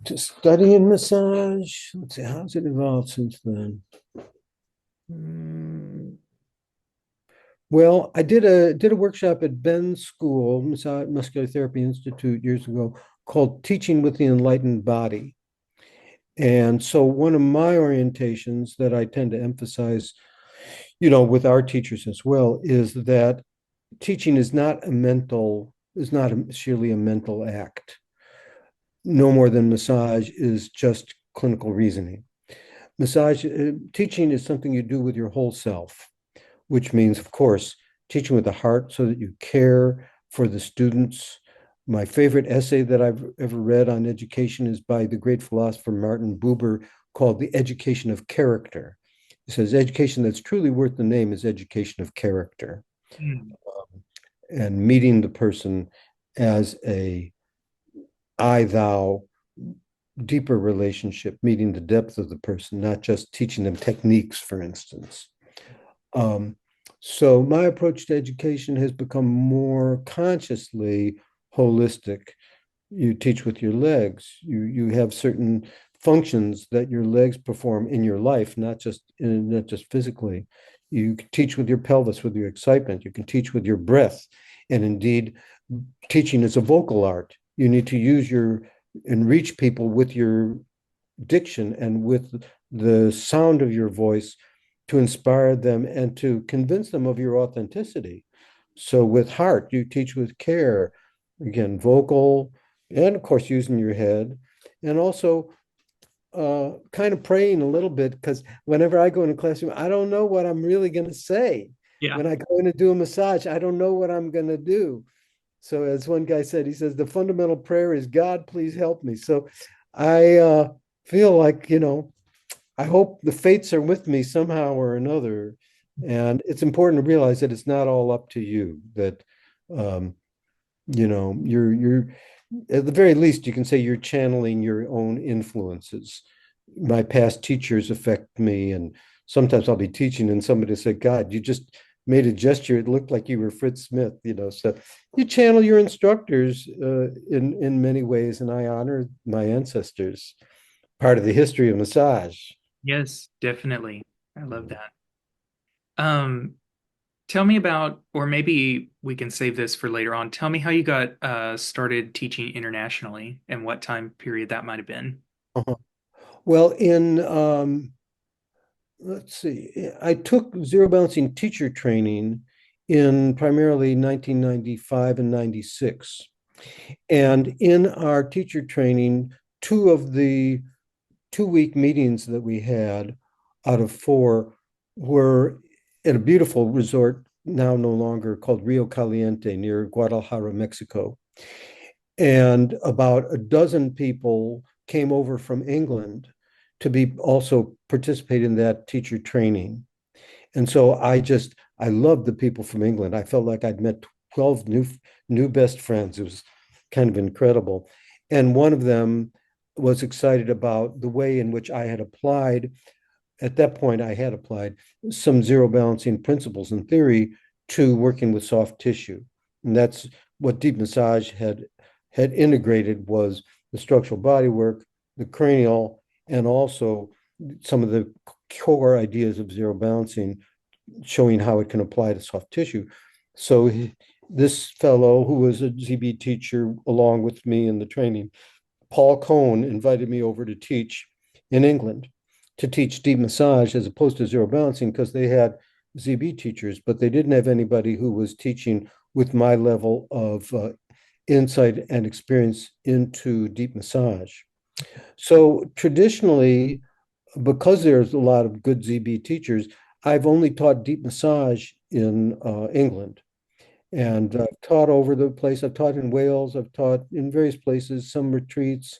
To studying massage, let's see, how's it evolved since then? Hmm. Well, I did a workshop at Ben's School, Massage Muscular Therapy Institute years ago, called Teaching with the Enlightened Body. And so one of my orientations that I tend to emphasize, with our teachers as well, is that teaching is not surely a mental act. No more than massage is just clinical reasoning. Massage teaching is something you do with your whole self, which means, of course, teaching with the heart so that you care for the students. My favorite essay that I've ever read on education is by the great philosopher Martin Buber, called The Education of Character. He says, education that's truly worth the name is education of character, Hmm. and meeting the person as a I thou deeper relationship, meeting the depth of the person, not just teaching them techniques, for instance. Um, so my approach to education has become more consciously holistic. You teach with your legs. You have certain functions that your legs perform in your life, not just physically. You can teach with your pelvis, with your excitement. You can teach with your breath, and indeed, teaching is a vocal art. You need to use your and reach people with your diction and with the sound of your voice to inspire them and to convince them of your authenticity. So with heart, you teach with care, again, vocal, and of course using your head, and also kind of praying a little bit, because whenever I go in a classroom, I don't know what I'm really going to say. Yeah. When I go in to do a massage, I don't know what I'm going to do. So as one guy said, he says, the fundamental prayer is, God, please help me. So I feel like, I hope the fates are with me somehow or another. And it's important to realize that it's not all up to you, that, um, you're at the very least, you can say you're channeling your own influences. My past teachers affect me, and sometimes I'll be teaching and somebody said, God, you just made a gesture. It looked like you were Fritz Smith. So you channel your instructors in many ways, and I honor my ancestors, part of the history of massage. Yes, definitely. I love that. Um, Tell me about, or maybe we can save this for later on. Tell me how you got started teaching internationally and what time period that might have been. Uh-huh. Well, let's see, I took zero balancing teacher training in primarily 1995 and 96. And in our teacher training, two of the 2 week meetings that we had out of four were at a beautiful resort, now no longer, called Rio Caliente near Guadalajara, Mexico. And about a dozen people came over from England to be also participate in that teacher training. And so I loved the people from England. I felt like I'd met 12 new best friends. It was kind of incredible. And one of them was excited about the way in which I had applied. At that point, I had applied some zero balancing principles and theory to working with soft tissue. And that's what deep massage had integrated, was the structural body work, the cranial, and also some of the core ideas of zero balancing, showing how it can apply to soft tissue. So this fellow, who was a ZB teacher along with me in the training, Paul Cohn, invited me over to teach in England, to teach deep massage as opposed to zero balancing, because they had ZB teachers, but they didn't have anybody who was teaching with my level of insight and experience into deep massage. So traditionally, because there's a lot of good ZB teachers, I've only taught deep massage in England. And I've taught over the place. I've taught in Wales. I've taught in various places, some retreats.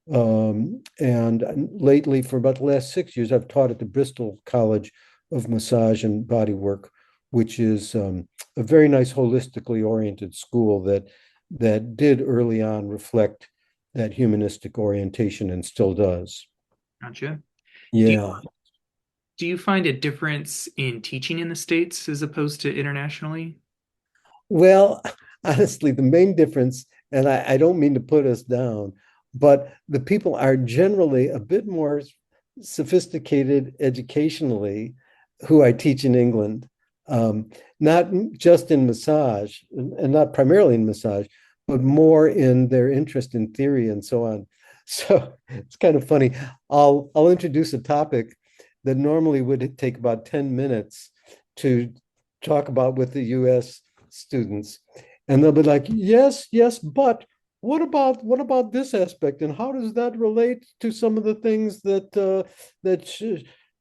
And lately, for about the last 6 years, I've taught at the Bristol College of Massage and Bodywork, which is a very nice holistically oriented school that did early on reflect that humanistic orientation and still does. Gotcha. Do you, Yeah. do you find a difference in teaching in the States as opposed to internationally? Well, honestly, the main difference, and I don't mean to put us down, but the people are generally a bit more sophisticated educationally who I teach in England. Not just in massage, and not primarily in massage, but more in their interest in theory and so on. So it's kind of funny. I'll introduce a topic that normally would take about 10 minutes to talk about with the US students. And they'll be like, yes, yes, but what about this aspect, and how does that relate to some of the things that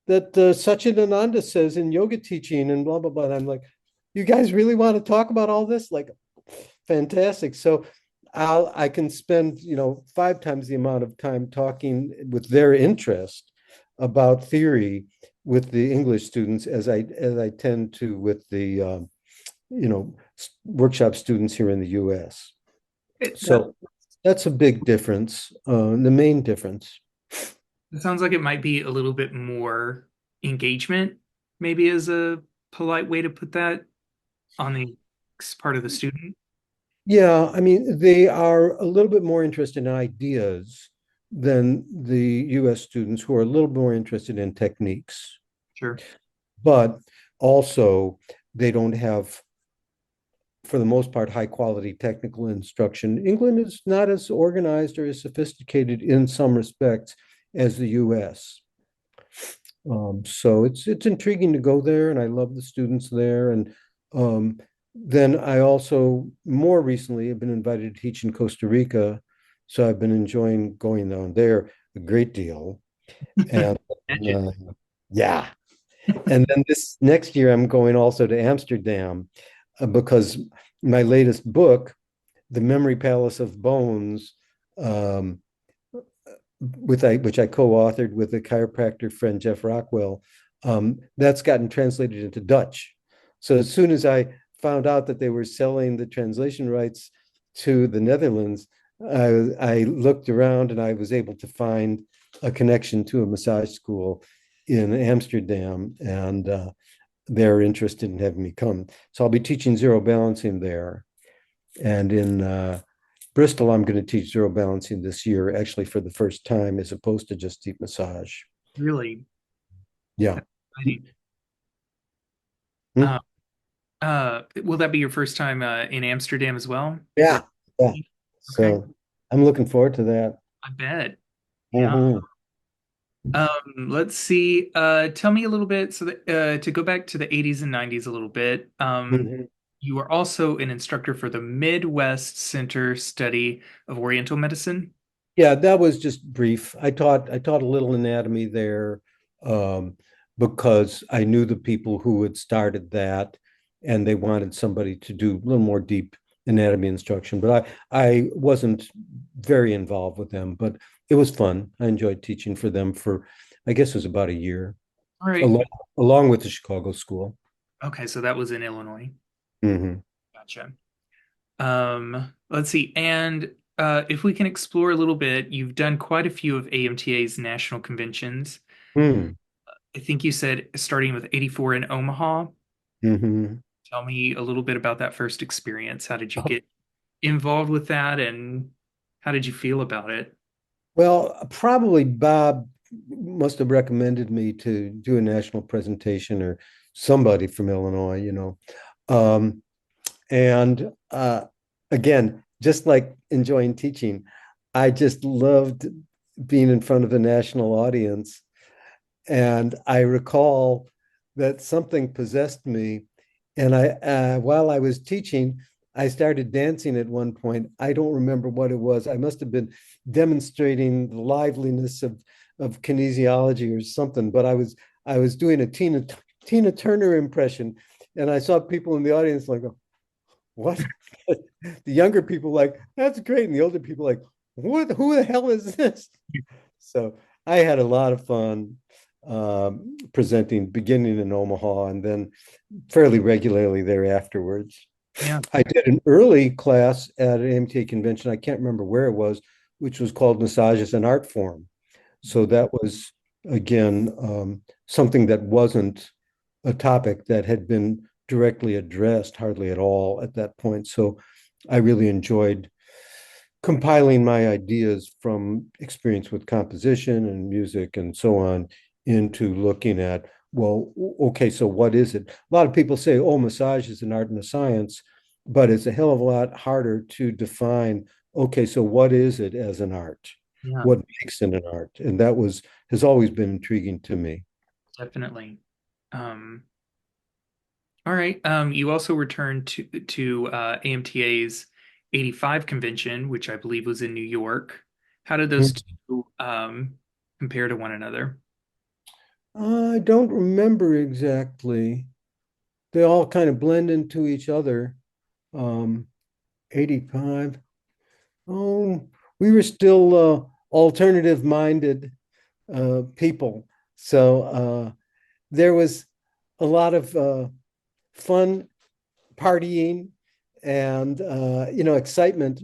Sachin Ananda says in yoga teaching and blah blah blah. And I'm like, you guys really want to talk about all this? Like, fantastic. So I can spend 5 times the amount of time talking with their interest about theory with the English students as I tend to with the workshop students here in the US. It, that, So that's a big difference, the main difference. it sounds like it might be a little bit more engagement, maybe as a polite way to put that on the part of the student. Yeah, I mean, they are a little bit more interested in ideas than the US students, who are a little more interested in techniques. Sure. But also, they don't have, for the most part, high quality technical instruction. England is not as organized or as sophisticated in some respects as the US. So it's intriguing to go there, and I love the students there. And then I also more recently have been invited to teach in Costa Rica, so I've been enjoying going down there a great deal. And Imagine. uh, yeah, and then this next year I'm going also to Amsterdam, because my latest book, The Memory Palace of Bones, um, which I co-authored with a chiropractor friend, Jeff Rockwell, that's gotten translated into Dutch. So as soon as I found out that they were selling the translation rights to the Netherlands, I looked around and I was able to find a connection to a massage school in Amsterdam, and they're interested in having me come. So I'll be teaching zero balancing there. And in Bristol, I'm going to teach zero balancing this year, actually for the first time, as opposed to just deep massage. Really Yeah. exciting. Hmm. Uh, will that be your first time in Amsterdam as well? Yeah. Yeah. Okay, So I'm looking forward to that. I bet. Yeah. Mhm. Let's see. Tell me a little bit. So that, to go back to the 80s and 90s a little bit, Mhm. you were also an instructor for the Midwest Center Study of Oriental Medicine. Yeah, that was just brief. I taught a little anatomy there, um, because I knew the people who had started that, and they wanted somebody to do a little more deep anatomy instruction. But I wasn't very involved with them, but it was fun. I enjoyed teaching for them for, I guess it was about a year, All right. along along with the Chicago school. Okay, so that was in Illinois. Hmm. Gotcha. Let's see. And if we can explore a little bit, you've done quite a few of AMTA's national conventions. Hmm. I think you said starting with 84 in Omaha. Hmm. Tell me a little bit about that first experience. How did you get involved with that and how did you feel about it? Well, probably Bob must have recommended me to do a national presentation, or somebody from Illinois, you know. And again, just like enjoying teaching, I just loved being in front of a national audience. And I recall that something possessed me. And while I was teaching, I started dancing at one point. I don't remember what it was. I must have been demonstrating the liveliness of kinesiology or something. But I was doing a Tina Turner impression, and I saw people in the audience like, what? The younger people like, that's great, and the older people like, what? Who the hell is this? So I had a lot of fun presenting, beginning in Omaha and then fairly regularly there afterwards. Yeah. I did an early class at an AMTA convention. I can't remember where it was, which was called Massage as an Art Form. So that was, again, something that wasn't a topic that had been directly addressed hardly at all at that point. So I really enjoyed compiling my ideas from experience with composition and music and so on into looking at, well, okay, so what is it? A lot of people say, oh, massage is an art and a science, but it's a hell of a lot harder to define, okay, so what is it as an art? Yeah, What makes it an art? And that has always been intriguing to me. definitely. Um, all right. You also returned to AMTA's 85 convention, which I believe was in New York. How did those two compare to one another? I don't remember exactly. They all kind of blend into each other. Um, 85. Oh, we were still alternative minded people. So there was a lot of fun partying and excitement.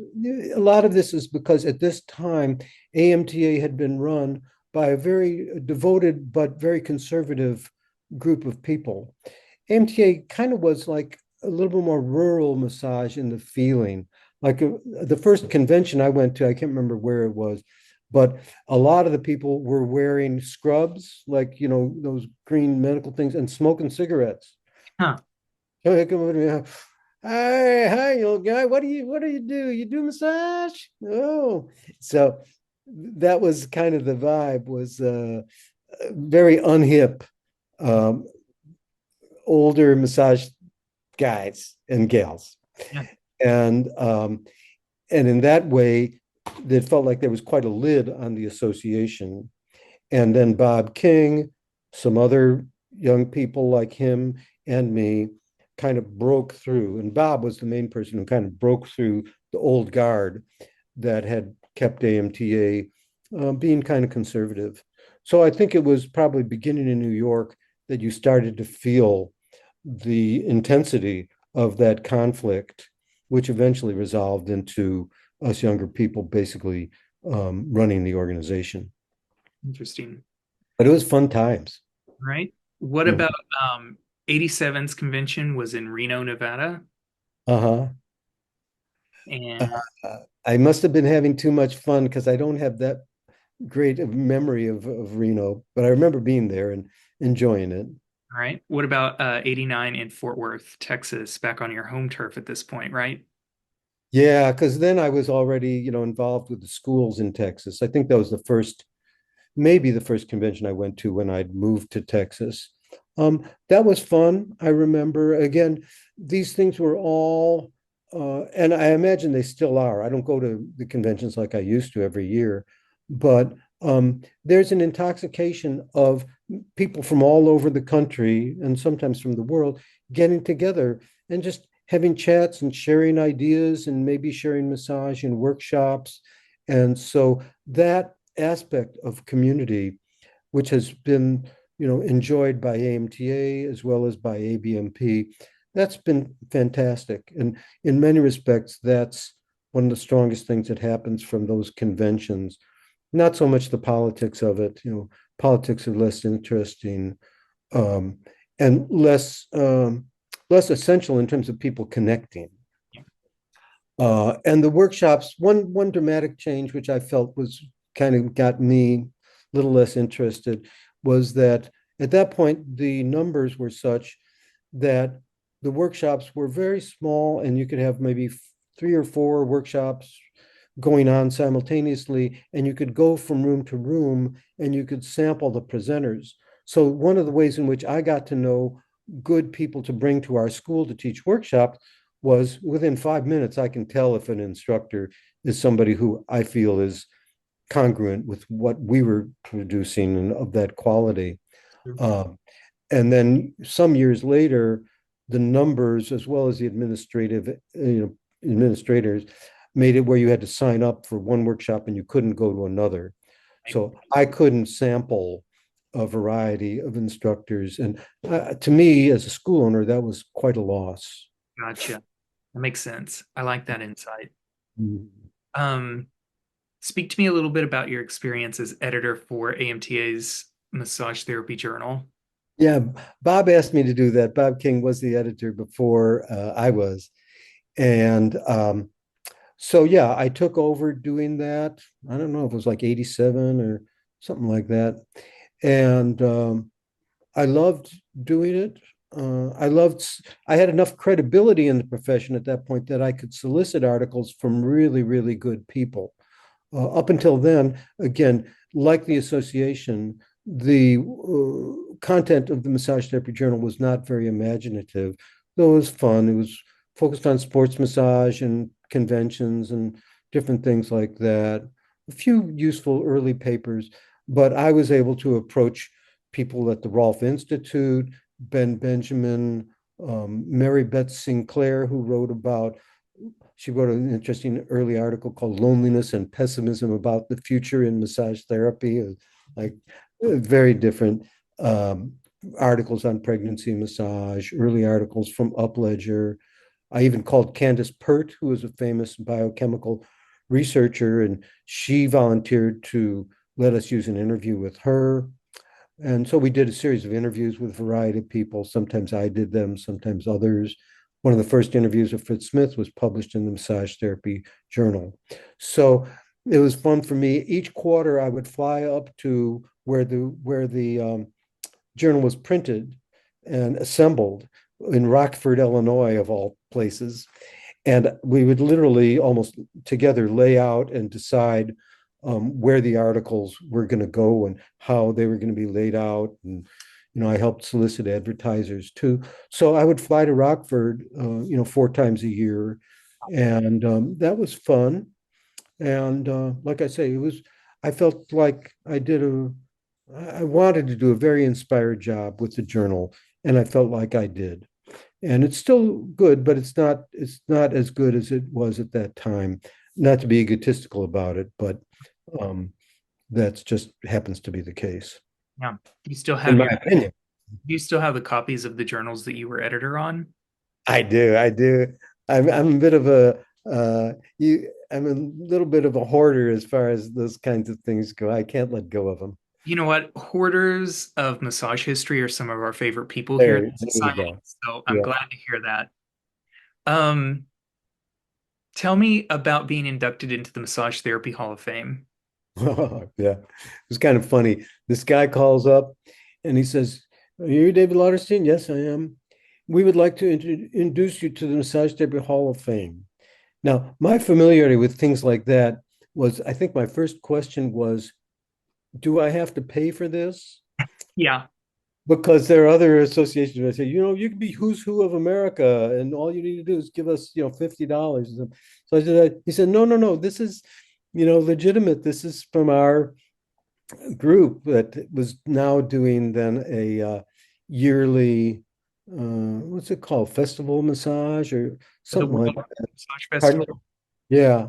A lot of this is because at this time AMTA had been run by a very devoted but very conservative group of people. AMTA kind of was like a little bit more rural massage in the feeling. Like the first convention I went to, I can't remember where it was, but a lot of the people were wearing scrubs, like, those green medical things, and smoking cigarettes. Huh. So he come over to me. Hi, you old guy. What do you do? You do massage? Oh, so that was kind of the vibe. Was very unhip, um, older massage guys and gals, Yeah. and in that way, it felt like there was quite a lid on the association. And then Bob King, some other young people like him and me kind of broke through. And Bob was the main person who kind of broke through the old guard that had kept AMTA being kind of conservative. So I think it was probably beginning in New York that you started to feel the intensity of that conflict, which eventually resolved into us younger people basically running the organization. Interesting. But it was fun times. Right. What Mhm. about 87's convention was in Reno, Nevada? Uh-huh. And I must have been having too much fun because I don't have that great of memory of Reno, but I remember being there and enjoying it. all right. What about 89 in Fort Worth, Texas, back on your home turf at this point, right? Yeah, because then I was already, involved with the schools in Texas. I think that was maybe the first convention I went to when I'd moved to Texas. That was fun. I remember, again, these things were all and I imagine they still are. I don't go to the conventions like I used to every year, but there's an intoxication of people from all over the country and sometimes from the world getting together and just having chats and sharing ideas and maybe sharing massage and workshops. And so that aspect of community, which has been, enjoyed by AMTA as well as by ABMP, that's been fantastic. And in many respects, that's one of the strongest things that happens from those conventions. Not so much the politics of it, politics are less interesting, um, and less essential in terms of people connecting. And the workshops, one dramatic change, which I felt was kind of got me a little less interested, was that at that point, the numbers were such that the workshops were very small, and you could have maybe 3 or 4 workshops going on simultaneously, and you could go from room to room and you could sample the presenters. So one of the ways in which I got to know good people to bring to our school to teach workshops was within 5 minutes, I can tell if an instructor is somebody who I feel is congruent with what we were producing and of that quality. Um, and then some years later, the numbers as well as the administrators made it where you had to sign up for one workshop and you couldn't go to another. So I couldn't sample a variety of instructors. And to me, as a school owner, that was quite a loss. Gotcha. That makes sense. I like that insight. Mm. Um, Speak to me a little bit about your experience as editor for AMTA's Massage Therapy Journal. Yeah, Bob asked me to do that. Bob King was the editor before I was. And so, yeah, I took over doing that. I don't know if it was like 87 or something like that. And I loved doing it. I had enough credibility in the profession at that point that I could solicit articles from really, really good people. Up until then, again, like the association, the content of the Massage Therapy Journal was not very imaginative, though it was fun. It was focused on sports massage and conventions and different things like that. A few useful early papers, but I was able to approach people at the Rolf Institute, Ben Benjamin, Mary Beth Sinclair, who she wrote an interesting early article called Loneliness and Pessimism about the Future in Massage Therapy, like very different articles on pregnancy massage, early articles from Upledger. I even called Candace Pert, who is a famous biochemical researcher, and she volunteered to let us use an interview with her. And so we did a series of interviews with a variety of people. Sometimes I did them, sometimes others. One of the first interviews with Fritz Smith was published in the Massage Therapy Journal. So it was fun for me. Each quarter, I would fly up to where the journal was printed and assembled in Rockford, Illinois, of all places. And we would literally almost together lay out and decide where the articles were going to go and how they were going to be laid out. And, I helped solicit advertisers too. So I would fly to Rockford, 4 times a year. And that was fun. And like I say, I felt like I wanted to do a very inspired job with the journal. And I felt like I did. And it's still good, but it's not as good as it was at that time. Not to be egotistical about it, but um, that's just happens to be the case, Yeah. Do you still in have my your, opinion. do you still have the copies of the journals that you were editor on? I do, I do. I'm a bit of a I'm a little bit of a hoarder as far as those kinds of things go. I can't let go of them. You know what? Hoarders of massage history are some of our favorite people here in There the you society. go. So I'm Yeah. glad to hear that. Um, Tell me about being inducted into the Massage Therapy Hall of Fame. Yeah. It was kind of funny. This guy calls up and he says, "Are you David Lauterstein?" "Yes, I am. We would like to introduce you to the Massage Therapy Hall of Fame." Now, my familiarity with things like that was, I think my first question was, do I have to pay for this? Yeah. because there are other associations that say, you can be who's who of America, and all you need to do is give us, $50. So I said, he said, no, no, no, this is, legitimate. This is from our group that was now doing then a yearly, what's it called, festival massage or The something like World that. Massage Pardon? Festival. Yeah.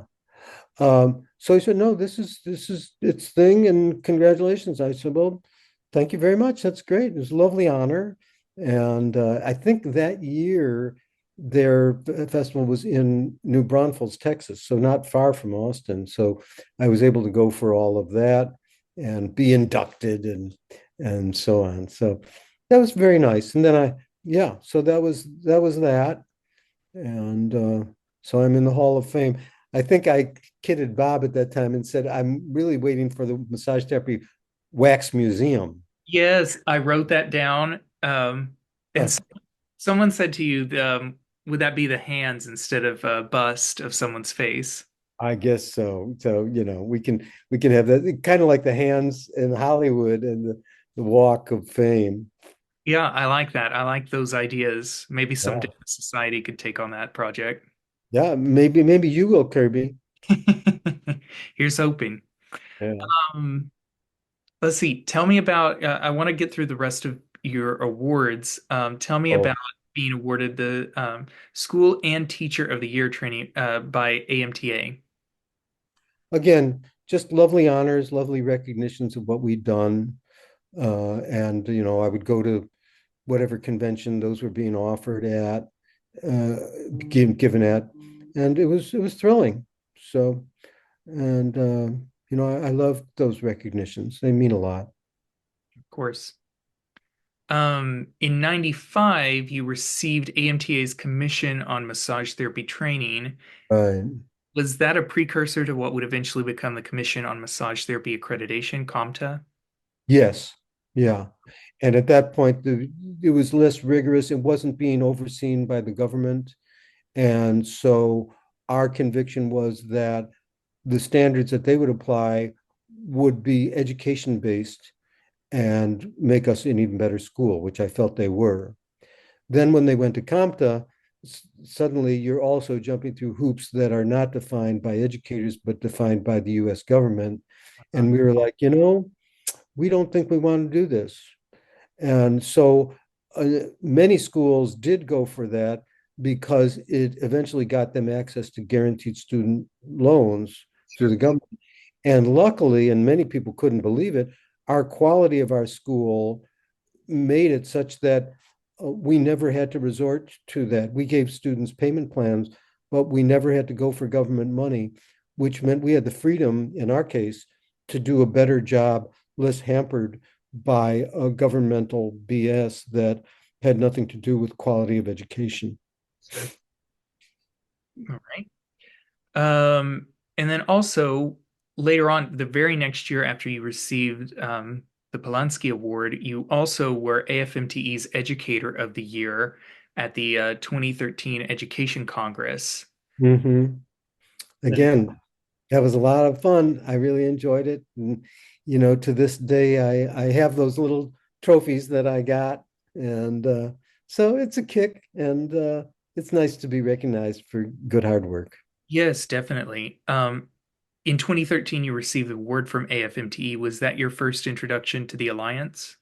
So he said, no, this is its thing, and congratulations. I said, well, thank you very much. That's great. It was a lovely honor. And I think that year their festival was in New Braunfels, Texas, so not far from Austin. So I was able to go for all of that and be inducted and so on. So that was very nice. And then yeah, so that was that. And so I'm in the Hall of Fame. I think I kidded Bob at that time and said, I'm really waiting for the massage therapy wax museum. Yes, I wrote that down. And Uh, someone said to you, would that be the hands instead of a bust of someone's face? I guess so. So, we can have that kind of like the hands in Hollywood and the Walk of Fame. Yeah, I like that. I like those ideas. Maybe someday Yeah. the society could take on that project. Yeah, maybe you will, Kirby. Here's hoping. Yeah. Um, let's see. Tell me about, I want to get through the rest of your awards. Tell me Oh, about being awarded the School and Teacher of the Year training by AMTA. again, just lovely honors, lovely recognitions of what we've done. And I would go to whatever convention those were being offered at, uh, given at, and it was thrilling. So, and I love those recognitions. They mean a lot. Of course. In 95, you received AMTA's Commission on Massage Therapy Training. Right. Was that a precursor to what would eventually become the Commission on Massage Therapy Accreditation, COMTA? Yes. Yeah. And at that point, it was less rigorous. It wasn't being overseen by the government. And so our conviction was that the standards that they would apply would be education based and make us an even better school, which I felt they were. Then when they went to CompTA, suddenly you're also jumping through hoops that are not defined by educators, but defined by the US government. Uh, And we were like, we don't think we want to do this. And so many schools did go for that because it eventually got them access to guaranteed student loans through sure. the government. And luckily, and many people couldn't believe it, our quality of our school made it such that we never had to resort to that. We gave students payment plans, but we never had to go for government money, which meant we had the freedom, in our case, to do a better job, less hampered by a governmental BS that had nothing to do with quality of education. Sure. All right. And then also later on, the very next year after you received the Polanski Award, you also were AFMTE's Educator of the Year at the 2013 Education Congress. Mm-hmm. Again, that was a lot of fun. I really enjoyed it. And, to this day, I have those little trophies that I got. And so it's a kick, and it's nice to be recognized for good hard work. Yes, definitely. In 2013, you received the award from AFMTE. Was that your first introduction to the Alliance?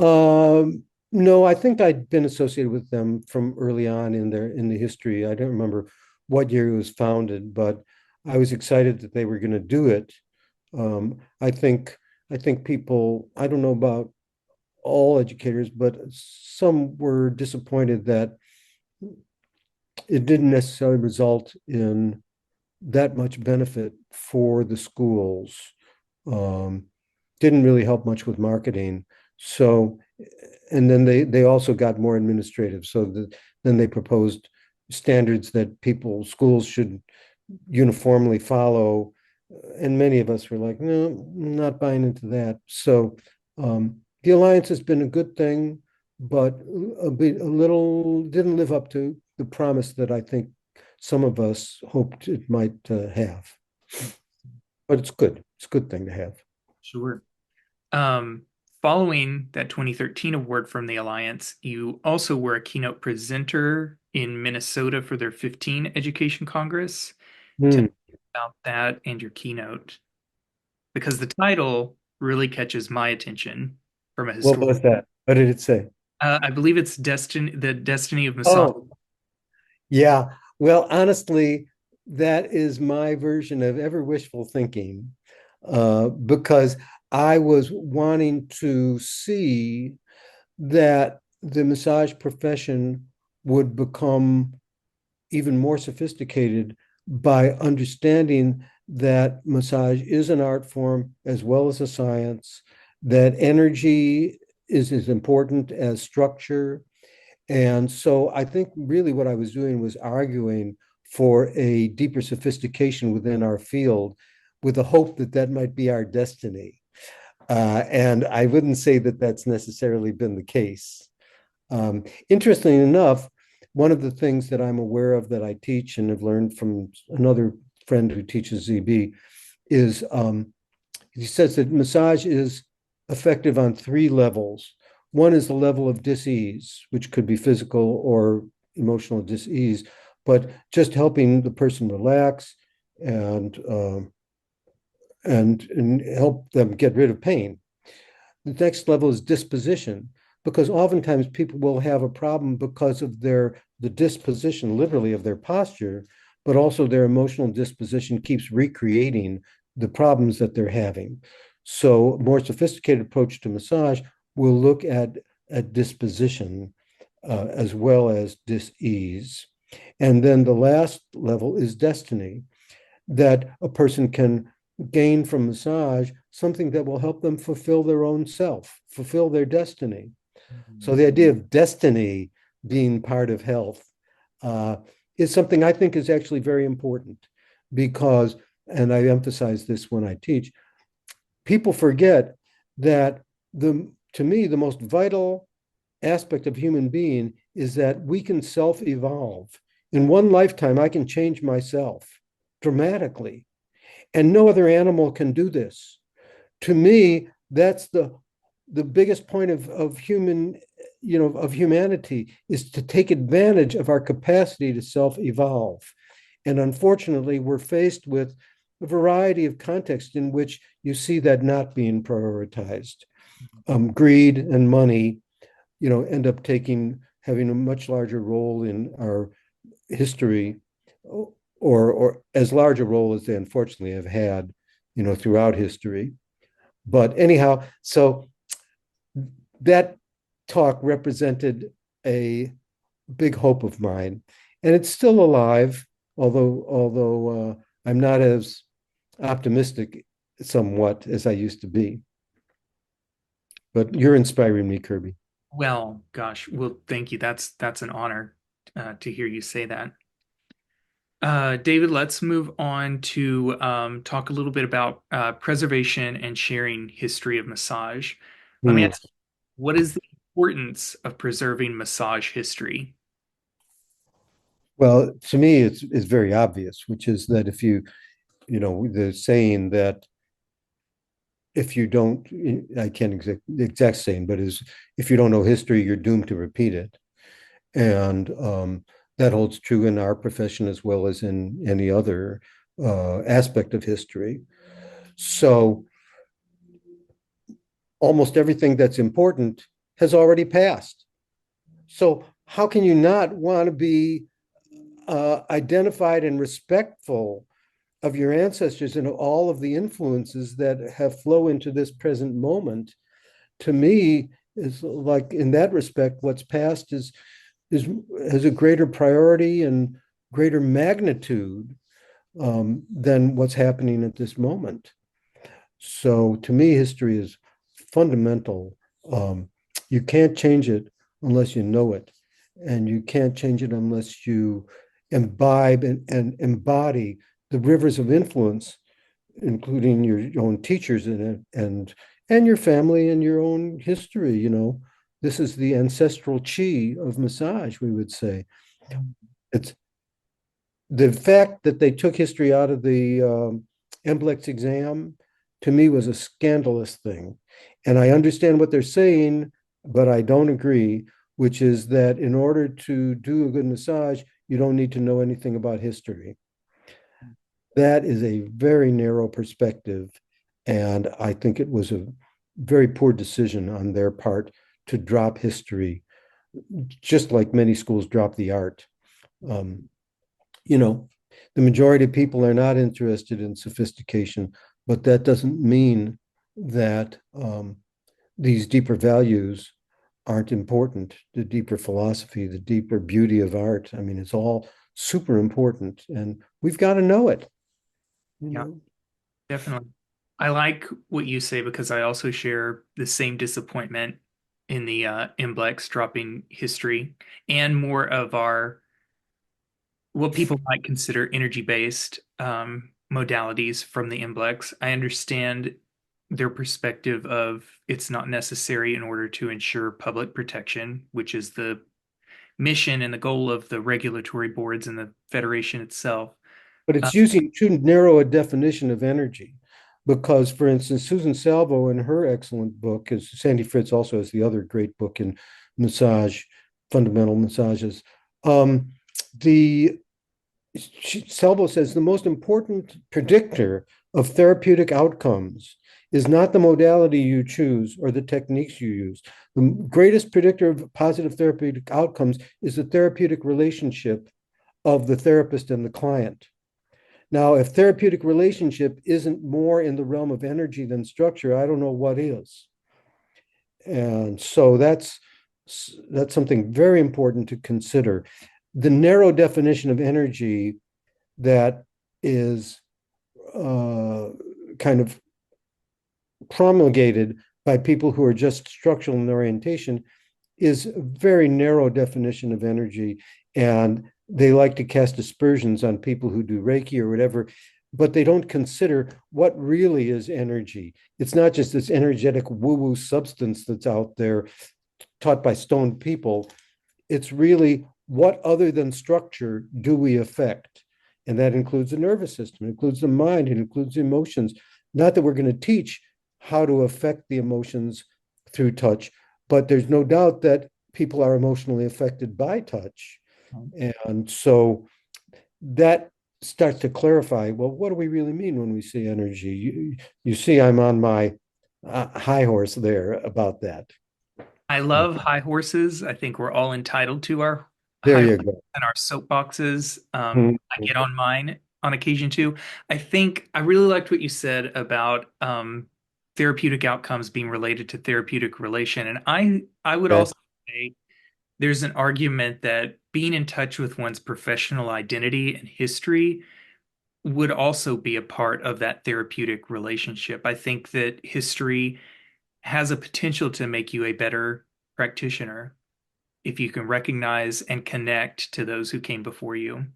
No, I think I'd been associated with them from early on in the history. I don't remember what year it was founded, but I was excited that they were going to do it. I think people, I don't know about all educators, but some were disappointed that it didn't necessarily result in that much benefit for the schools. Um, didn't really help much with marketing. So, and then they also got more administrative. So then they proposed standards that schools should uniformly follow. And many of us were like, no, I'm not buying into that. So the alliance has been a good thing, but a little didn't live up to the promise that I think some of us hoped it might have. But it's good. It's a good thing to have. Sure. Um, Following that 2013 award from the Alliance, you also were a keynote presenter in Minnesota for their 15 Education Congress. Tell Hmm. me about that and your keynote, because the title really catches my attention from a What historian. was that? What did it say? I believe it's Destiny, the Destiny of Massage. Oh, yeah. Well, honestly, that is my version of ever wishful thinking, because I was wanting to see that the massage profession would become even more sophisticated by understanding that massage is an art form as well as a science, that energy is as important as structure. And so I think really what I was doing was arguing for a deeper sophistication within our field with the hope that that might be our destiny. And I wouldn't say that that's necessarily been the case. Interestingly enough, one of the things that I'm aware of that I teach and have learned from another friend who teaches ZB is he says that massage is effective on three levels. One is the level of dis-ease, which could be physical or emotional dis-ease, but just helping the person relax and and help them get rid of pain. The next level is disposition, because oftentimes people will have a problem because of the disposition, literally of their posture, but also their emotional disposition keeps recreating the problems that they're having. So, a more sophisticated approach to massage will look at disposition as well as dis-ease. And then the last level is destiny, that a person can gain from massage something that will help them fulfill their own self, fulfill their destiny. So the idea of destiny being part of health uh, is something I think is actually very important because, and I emphasize this when I teach, people forget that to me, the most vital aspect of human being is that we can self-evolve. In one lifetime, I can change myself dramatically, and no other animal can do this. To me, that's the biggest point of human, of humanity, is to take advantage of our capacity to self-evolve. And unfortunately, we're faced with a variety of contexts in which you see that not being prioritized. Greed and money, end up having a much larger role in our history, or as large a role as they unfortunately have had, throughout history. But anyhow, so that talk represented a big hope of mine, and it's still alive. Although I'm not as optimistic, somewhat, as I used to be. But you're inspiring me, Kirby. Well, gosh, well, thank you. That's an honor to hear you say that. David, let's move on to talk a little bit about preservation and sharing history of massage. Let me Hmm. ask, what is the importance of preserving massage history? Well, to me, it's very obvious, which is that if the saying that if you don't, I can't exact saying, but is if you don't know history, you're doomed to repeat it. And that holds true in our profession as well as in any other aspect of history. So almost everything that's important has already passed. So how can you not want to be identified and respectful of your ancestors and all of the influences that have flow into this present moment? To me, is like, in that respect, what's past is has a greater priority and greater magnitude than what's happening at this moment. So to me, history is fundamental. You can't change it unless you know it, and you can't change it unless you imbibe and embody the rivers of influence, including your own teachers in it, and your family and your own history. This is the ancestral chi of massage, we would say. It's the fact that they took history out of the NBLEX exam to me was a scandalous thing. And I understand what they're saying, but I don't agree, which is that in order to do a good massage, you don't need to know anything about history. That is a very narrow perspective. And I think it was a very poor decision on their part to drop history, just like many schools drop the art. Um, you know, the majority of people are not interested in sophistication, but that doesn't mean that these deeper values aren't important. The deeper philosophy, the deeper beauty of art. I mean, it's all super important, and we've got to know it. You Yeah, know, definitely. I like what you say because I also share the same disappointment in the Imblex dropping history and more of our what people might consider energy-based modalities from the Imblex. I understand their perspective of it's not necessary in order to ensure public protection, which is the mission and the goal of the regulatory boards and the federation itself. but Uh, it's using too narrow a definition of energy. Because, for instance, Susan Salvo, in her excellent book, as Sandy Fritz also has the other great book in massage, fundamental massages. The Salvo says the most important predictor of therapeutic outcomes is not the modality you choose or the techniques you use. The greatest predictor of positive therapeutic outcomes is the therapeutic relationship of the therapist and the client. Now, if therapeutic relationship isn't more in the realm of energy than structure, I don't know what is. And so that's something very important to consider. The narrow definition of energy that is kind of promulgated by people who are just structural in orientation is a very narrow definition of energy. And they like to cast aspersions on people who do Reiki or whatever, but they don't consider what really is energy. It's not just this energetic woo-woo substance that's out there taught by stoned people. It's really what other than structure do we affect? And that includes the nervous system, it includes the mind, it includes the emotions. Not that we're going to teach how to affect the emotions through touch, but there's no doubt that people are emotionally affected by touch. And so that starts to clarify, well, what do we really mean when we say energy? You see, I'm on my high horse there about that. I love high horses. I think we're all entitled to our There high you horses go. and our soapboxes. Mhm. I get on mine on occasion too. I think I really liked what you said about therapeutic outcomes being related to therapeutic relation. And I would Yes. also say there's an argument that being in touch with one's professional identity and history would also be a part of that therapeutic relationship. I think that history has a potential to make you a better practitioner if you can recognize and connect to those who came before you.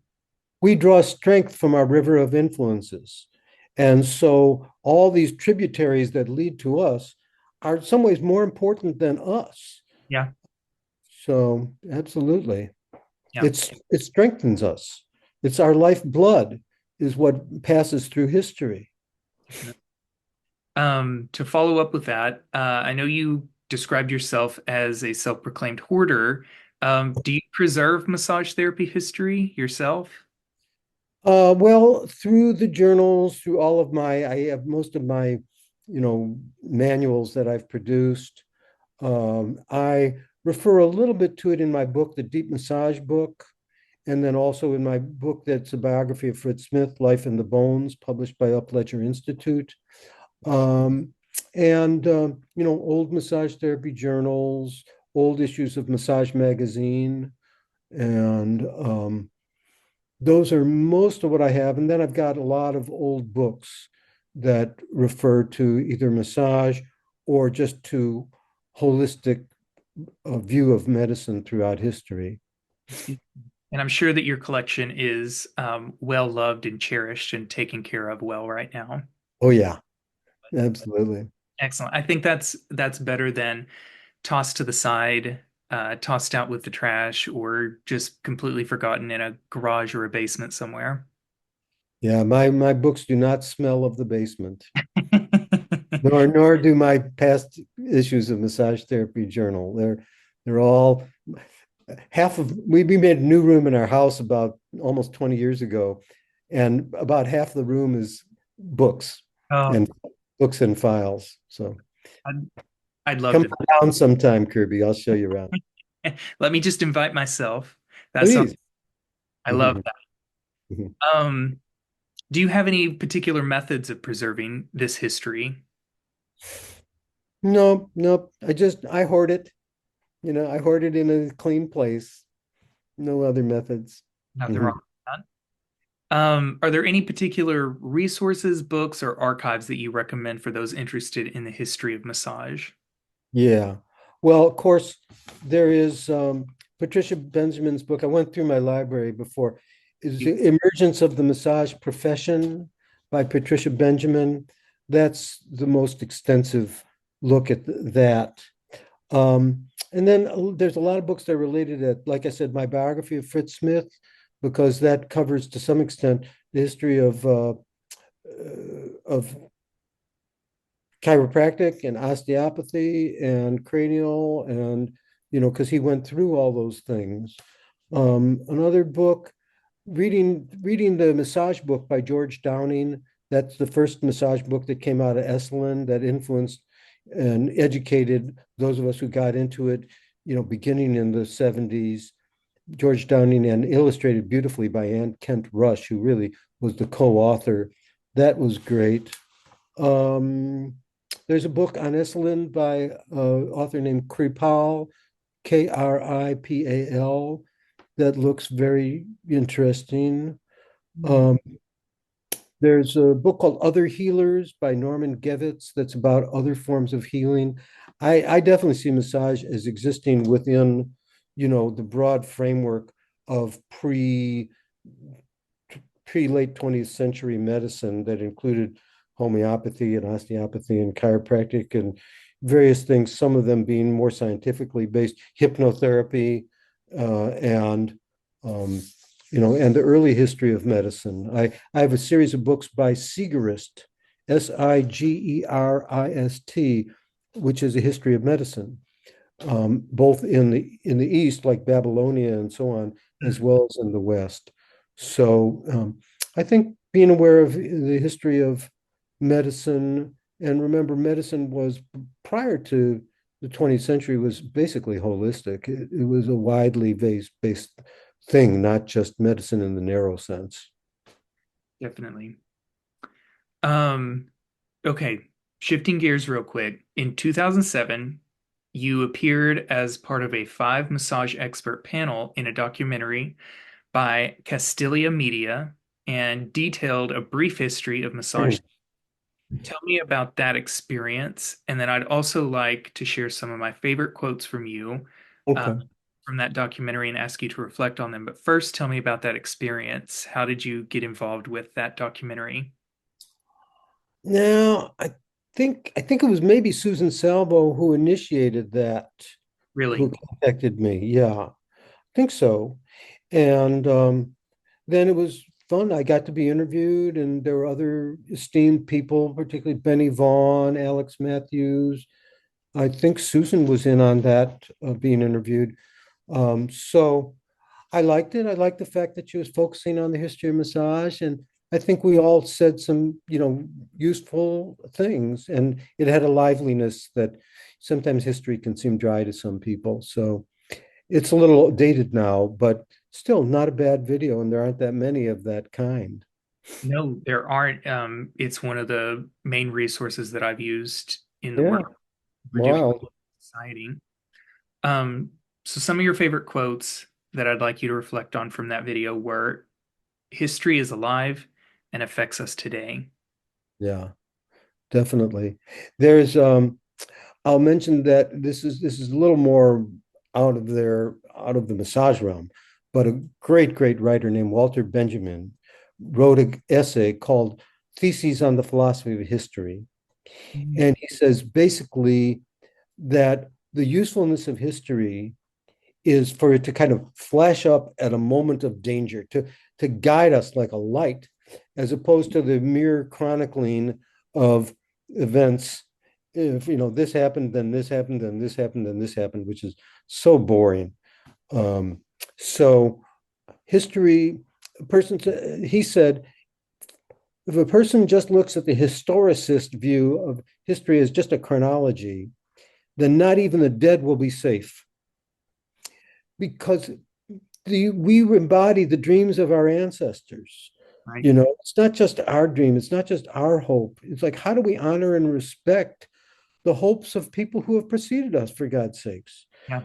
We draw strength from our river of influences. And so all these tributaries that lead to us are in some ways more important than us. Yeah, So absolutely. yeah. It strengthens us. It's our lifeblood is what passes through history. To follow up with that, I know you described yourself as a self-proclaimed hoarder. Do you preserve massage therapy history yourself? Well, through the journals, through all of my, I have most of my, manuals that I've produced. I refer a little bit to it in my book, the Deep Massage book, and then also in my book that's a biography of Fritz Smith, Life in the Bones, published by Upledger Institute. Um, and old massage therapy journals, old issues of Massage Magazine, and those are most of what I have. And then I've got a lot of old books that refer to either massage or just to holistic view of medicine throughout history. And I'm sure that your collection is well loved and cherished and taken care of well right now. Oh yeah, absolutely. Excellent. I think that's better than tossed to the side, tossed out with the trash, or just completely forgotten in a garage or a basement somewhere. Yeah, my books do not smell of the basement. nor do my past issues of Massage Therapy Journal. They're all half of we made a new room in our house about almost 20 years ago, and about half the room is books Oh, and books and files. So I'd, I'd love come to. down sometime, Kirby. I'll show you around. Let me just invite myself. That sounds, Please. I love that. Do you have any particular methods of preserving this history? No, no. I hoard it. I hoard it in a clean place. No other methods. Nothing wrong Mhm. with that. Are there any particular resources, books, or archives that you recommend for those interested in the history of massage? Yeah. Well, of course, there is Patricia Benjamin's book. I went through my library before. Is The Emergence of the Massage Profession by Patricia Benjamin. That's the most extensive look at that. And then there's a lot of books that are related to, like I said, my biography of Fritz Smith, because that covers to some extent the history of chiropractic and osteopathy and cranial, and because he went through all those things. Another book, reading the massage book by George Downing. That's the first massage book that came out of Esalen that influenced and educated those of us who got into it, beginning in the 70s. George Downing, and illustrated beautifully by Ann Kent Rush, who really was the co-author. That was great. Um, there's a book on Esalen by an author named Kripal, Kripal, that looks very interesting. Um, there's a book called Other Healers by Norman Gevitz that's about other forms of healing. I definitely see massage as existing within, the broad framework of pre-late 20th century medicine that included homeopathy and osteopathy and chiropractic and various things, some of them being more scientifically based, hypnotherapy, and and the early history of medicine. I have a series of books by Sigerist, Sigerist, which is a history of medicine, both in the East, like Babylonia and so on, as well as in the West. So I think being aware of the history of medicine, and remember, medicine was prior to the 20th century was basically holistic. It was a widely based thing, not just medicine in the narrow sense. Definitely. Um, okay, shifting gears real quick. In 2007, you appeared as part of a five massage expert panel in a documentary by Castilia Media and detailed a brief history of massage. Tell me about that experience, and then I'd also like to share some of my favorite quotes from you uh, Okay. from that documentary and ask you to reflect on them. But first, tell me about that experience. How did you get involved with that documentary? Now, I think it was maybe Susan Salvo who initiated that, who Really? contacted me. Yeah, I think so. And then it was fun. I got to be interviewed, and there were other esteemed people, particularly Benny Vaughn, Alex Matthews. I think Susan was in on that, being interviewed. So I liked it. I liked the fact that she was focusing on the history of massage, and I think we all said some, useful things, and it had a liveliness that sometimes history can seem dry to some people. So it's a little dated now, but still not a bad video, and there aren't that many of that kind. No, there aren't. It's one of the main resources that I've used in the Yeah, work we're doing wow. with society. Um, so some of your favorite quotes that I'd like you to reflect on from that video were history is alive and affects us today. Yeah, definitely. There's I'll mention that this is a little more out of the massage realm, but a great writer named Walter Benjamin wrote an essay called Theses on the Philosophy of History. Mhm. And he says basically that the usefulness of history is for it to kind of flash up at a moment of danger, to guide us like a light, as opposed to the mere chronicling of events if this happened, then this happened, then this happened, then this happened, which is so boring. Um, so history, he said, if a person just looks at the historicist view of history as just a chronology, then not even the dead will be safe, because we embody the dreams of our ancestors. Right. It's not just our dream, it's not just our hope. It's like, how do we honor and respect the hopes of people who have preceded us, for God's sakes? Yeah.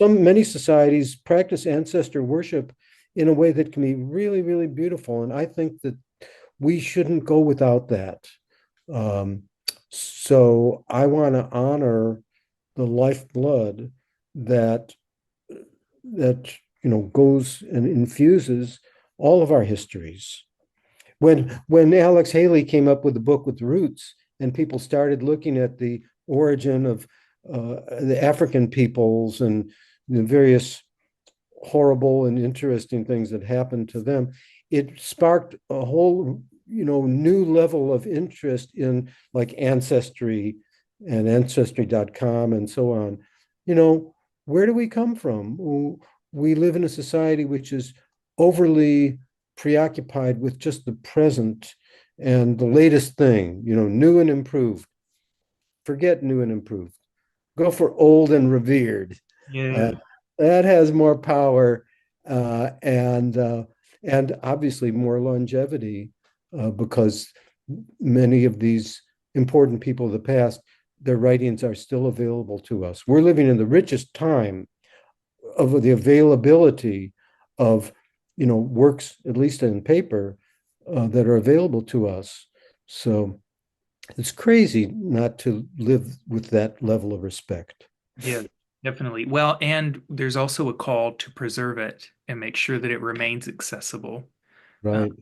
Many societies practice ancestor worship in a way that can be really, really beautiful. And I think that we shouldn't go without that. Um, so I want to honor the lifeblood that goes and infuses all of our histories. When Alex Haley came up with the book with the roots, and people started looking at the origin of the African peoples and the various horrible and interesting things that happened to them, it sparked a whole new level of interest in, like, ancestry and ancestry.com and so on. Where do we come from? We live in a society which is overly preoccupied with just the present and the latest thing, new and improved. Forget new and improved. Go for old and revered. Yeah. That has more power, and obviously more longevity, because many of these important people of the past, their writings are still available to us. We're living in the richest time of the availability of works, at least in paper, that are available to us. So it's crazy not to live with that level of respect. Yeah, definitely. Well, and there's also a call to preserve it and make sure that it remains accessible. Uh, Right.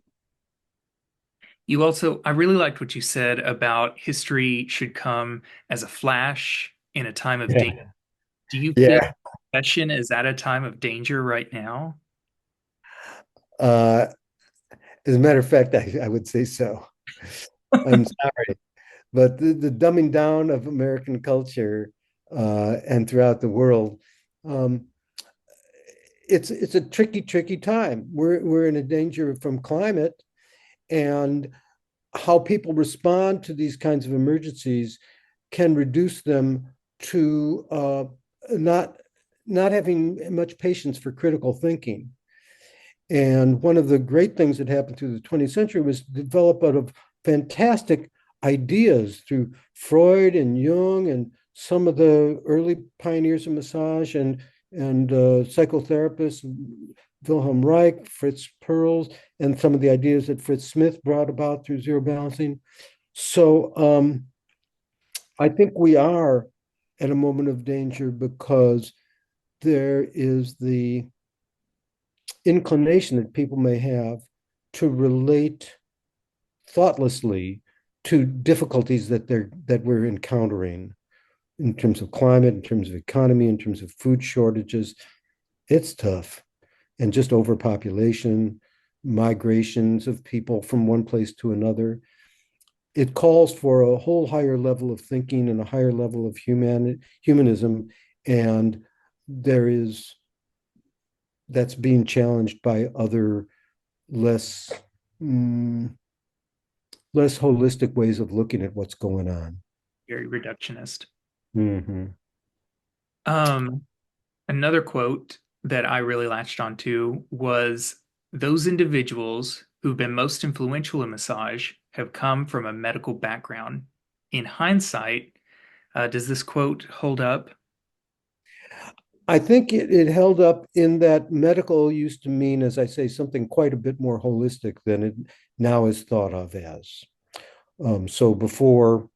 I really liked what you said about history should come as a flash in a time of danger. Yeah. Do you feel Yeah. profession is at a time of danger right now? Uh, as a matter of fact, I would say so. I'm sorry, but the dumbing down of American culture, and throughout the world, um, it's a tricky time. We're in a danger from climate, and how people respond to these kinds of emergencies can reduce them to not not having much patience for critical thinking. And one of the great things that happened through the 20th century was develop out of fantastic ideas through Freud and Jung and some of the early pioneers of massage and psychotherapists, Wilhelm Reich, Fritz Perls, and some of the ideas that Fritz Smith brought about through zero balancing. So I think we are at a moment of danger because there is the inclination that people may have to relate thoughtlessly to difficulties that we're encountering in terms of climate, in terms of economy, in terms of food shortages. It's tough. And just overpopulation, migrations of people from one place to another. It calls for a whole higher level of thinking and a higher level of humanism. And there is that's being challenged by other less mm, less holistic ways of looking at what's going on. Very reductionist. Mm-hmm. Um, Another quote that I really latched onto was those individuals who've been most influential in massage have come from a medical background. In hindsight, does this quote hold up? I think it held up in that medical used to mean, as I say, something quite a bit more holistic than it now is thought of as. So before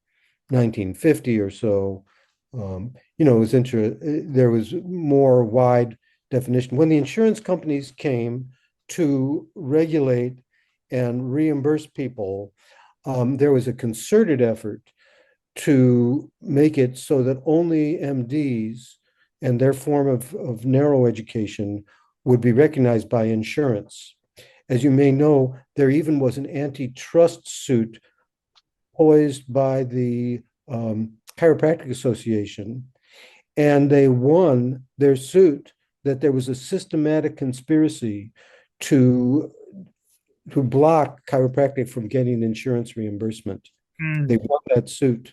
1950 or so, it was there was more wide definition. When the insurance companies came to regulate and reimburse people, there was a concerted effort to make it so that only MDs and their form of narrow education would be recognized by insurance. As you may know, there even was an antitrust suit poised by the Chiropractic Association, and they won their suit that there was a systematic conspiracy to to block chiropractic from getting insurance reimbursement. They Mm, won that suit.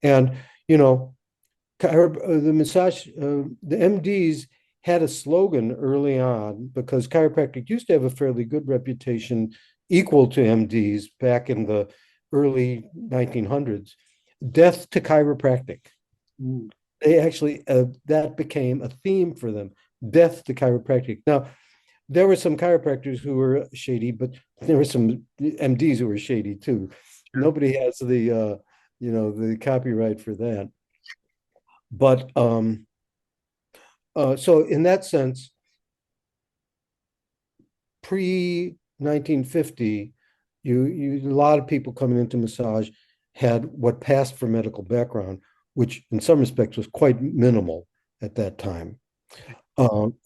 And, you know, the MDs had a slogan early on because chiropractic used to have a fairly good reputation equal to MDs back in the early 1900s. Death to chiropractic. ooh, They actually, that became a theme for them. Death to chiropractic. Now, there were some chiropractors who were shady, but there were some MDs who were shady too. sure. Nobody has the copyright for that. But so in that sense, pre 1950, a lot of people coming into massage had what passed for medical background, which in some respects was quite minimal at that time.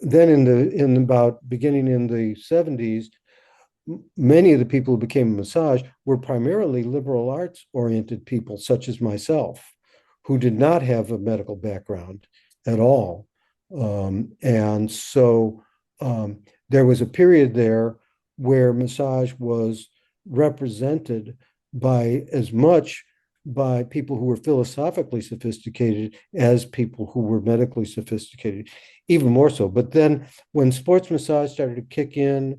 Then in about beginning in the 70s, many of the people who became a massage were primarily liberal arts oriented people, such as myself, who did not have a medical background at all. And so there was a period there where massage was represented by as much by people who were philosophically sophisticated as people who were medically sophisticated, even more so. But then when sports massage started to kick in,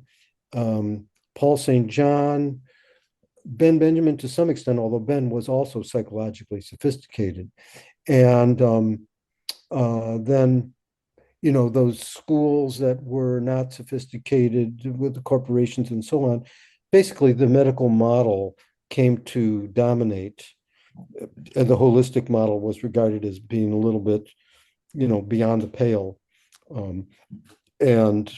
Paul St. John, Ben Benjamin to some extent, although Ben was also psychologically sophisticated. And then, those schools that were not sophisticated with the corporations and so on, basically the medical model came to dominate. And the holistic model was regarded as being a little bit, beyond the pale. Um, and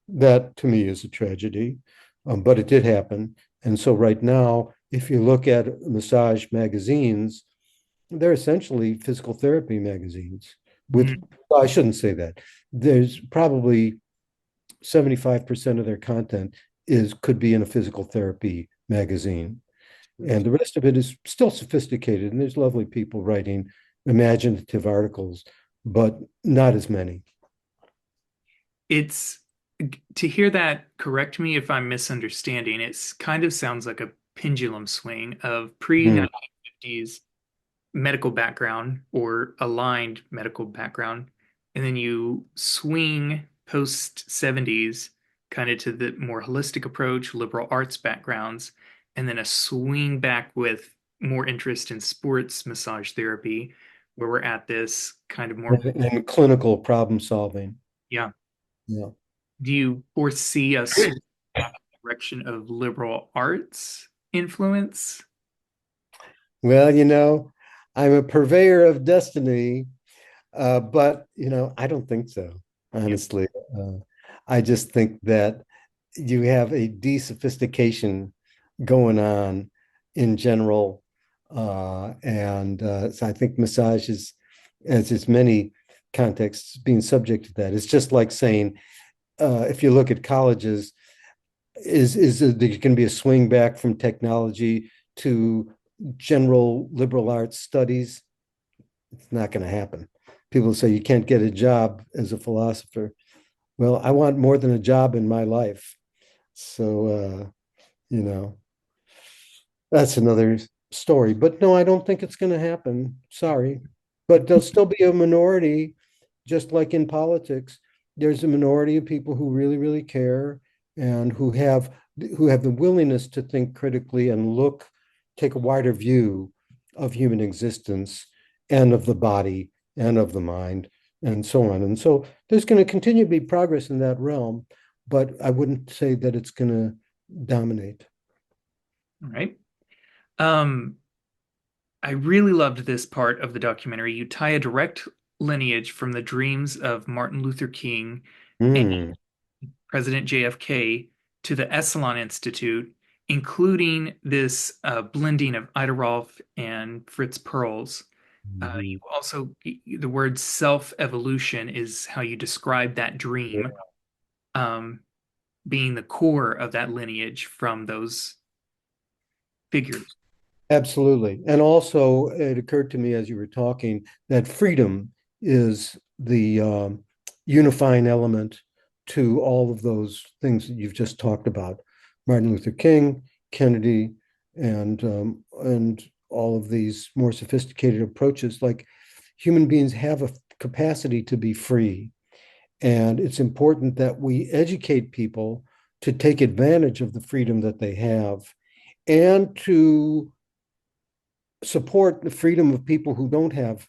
that to me is a tragedy, but it did happen. And so right now, if you look at massage magazines, they're essentially physical therapy magazines. Mm, Well, I shouldn't say that. There's probably 75% of their content could be in a physical therapy magazine. And the rest of it is still sophisticated. And there's lovely people writing imaginative articles, but not as many. it's to hear that, correct me if I'm misunderstanding. It's kind of sounds like a pendulum swing of Mm. pre-1950s medical background or aligned medical background, and then you swing post 70s kind of to the more holistic approach, liberal arts backgrounds, and then a swing back with more interest in sports massage therapy, where we're at this kind of more, And clinical problem solving. yeah. Yeah. Do you foresee a swing back in the direction of liberal arts influence? Well, I'm a purveyor of destiny, but I don't think so, Yep. honestly. Uh, I just think that you have a de-sophistication going on in general, and so I think massage is, as its many contexts, being subject to that. It's just like saying, if you look at colleges, is there going to be a swing back from technology to general liberal arts studies? It's not going to happen. People say you can't get a job as a philosopher. Well, I want more than a job in my life. So, you know, that's another story. But no, I don't think it's going to happen. Sorry. But there'll still be a minority, just like in politics. There's a minority of people who really, really care and who have the willingness to think critically and take a wider view of human existence and of the body and of the mind and so on. And so there's going to continue to be progress in that realm, but I wouldn't say that it's going to dominate. All right. Um, I really loved this part of the documentary. You tie a direct lineage from the dreams of Martin Luther King and Mm. President JFK to the Esalen Institute, including this blending of Ida Rolf and Fritz Perls. You Mhm. also, the word self-evolution is how you describe that Yeah. dream, um, being the core of that lineage from those figures. Absolutely. And also, it occurred to me as you were talking that freedom is the unifying element to all of those things that you've just talked about. Martin Luther King, Kennedy, and all of these more sophisticated approaches. Like human beings have a capacity to be free, and it's important that we educate people to take advantage of the freedom that they have and to support the freedom of people who don't have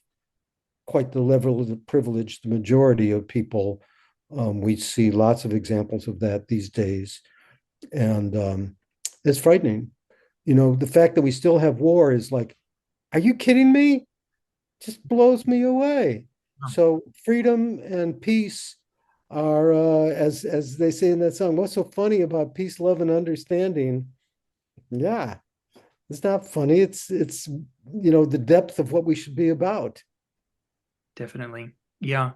quite the level of the privilege the majority of people. We see lots of examples of that these days, and it's frightening. You know, the fact that we still have war is like, are you kidding me? Just blows me away. So freedom and peace are, as they say in that song, what's so funny about peace, love, and understanding? Yeah, it's not funny. It's the depth of what we should be about. Definitely. Yeah.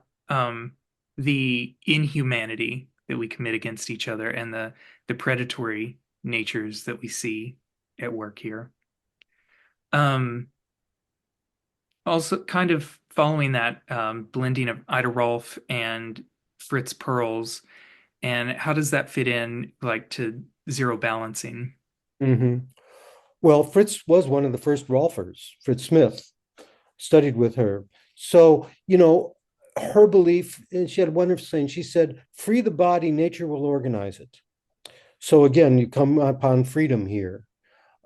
The inhumanity that we commit against each other and the predatory natures that we see at work here. Um, Also kind of following that blending of Ida Rolf and Fritz Perls, and how does that fit in like to zero balancing? Hmm. Well, Fritz was one of the first Rolfers. Fritz Smith studied with her. So, her belief, and she had a wonderful saying, she said, free the body, nature will organize it. So again, you come upon freedom here.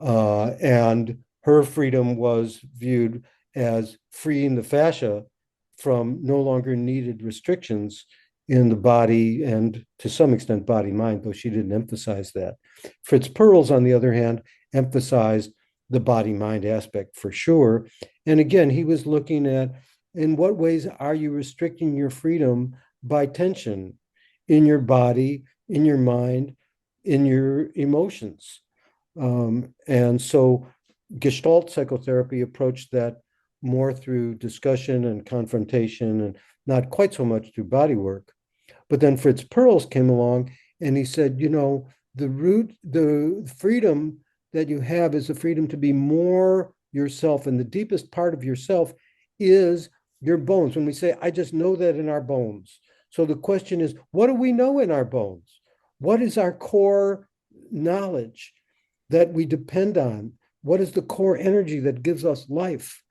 And her freedom was viewed as freeing the fascia from no longer needed restrictions in the body and to some extent body mind, though she didn't emphasize that. Fritz Perls, on the other hand, emphasized the body mind aspect for sure. And again, he was looking at in what ways are you restricting your freedom by tension in your body, in your mind, in your emotions. And so Gestalt psychotherapy approached that more through discussion and confrontation and not quite so much through body work. But then Fritz Perls came along and he said, the freedom that you have is the freedom to be more yourself. And the deepest part of yourself is your bones. When we say, I just know that in our bones. So the question is, what do we know in our bones? What is our core knowledge that we depend on? What is the core energy that gives us life?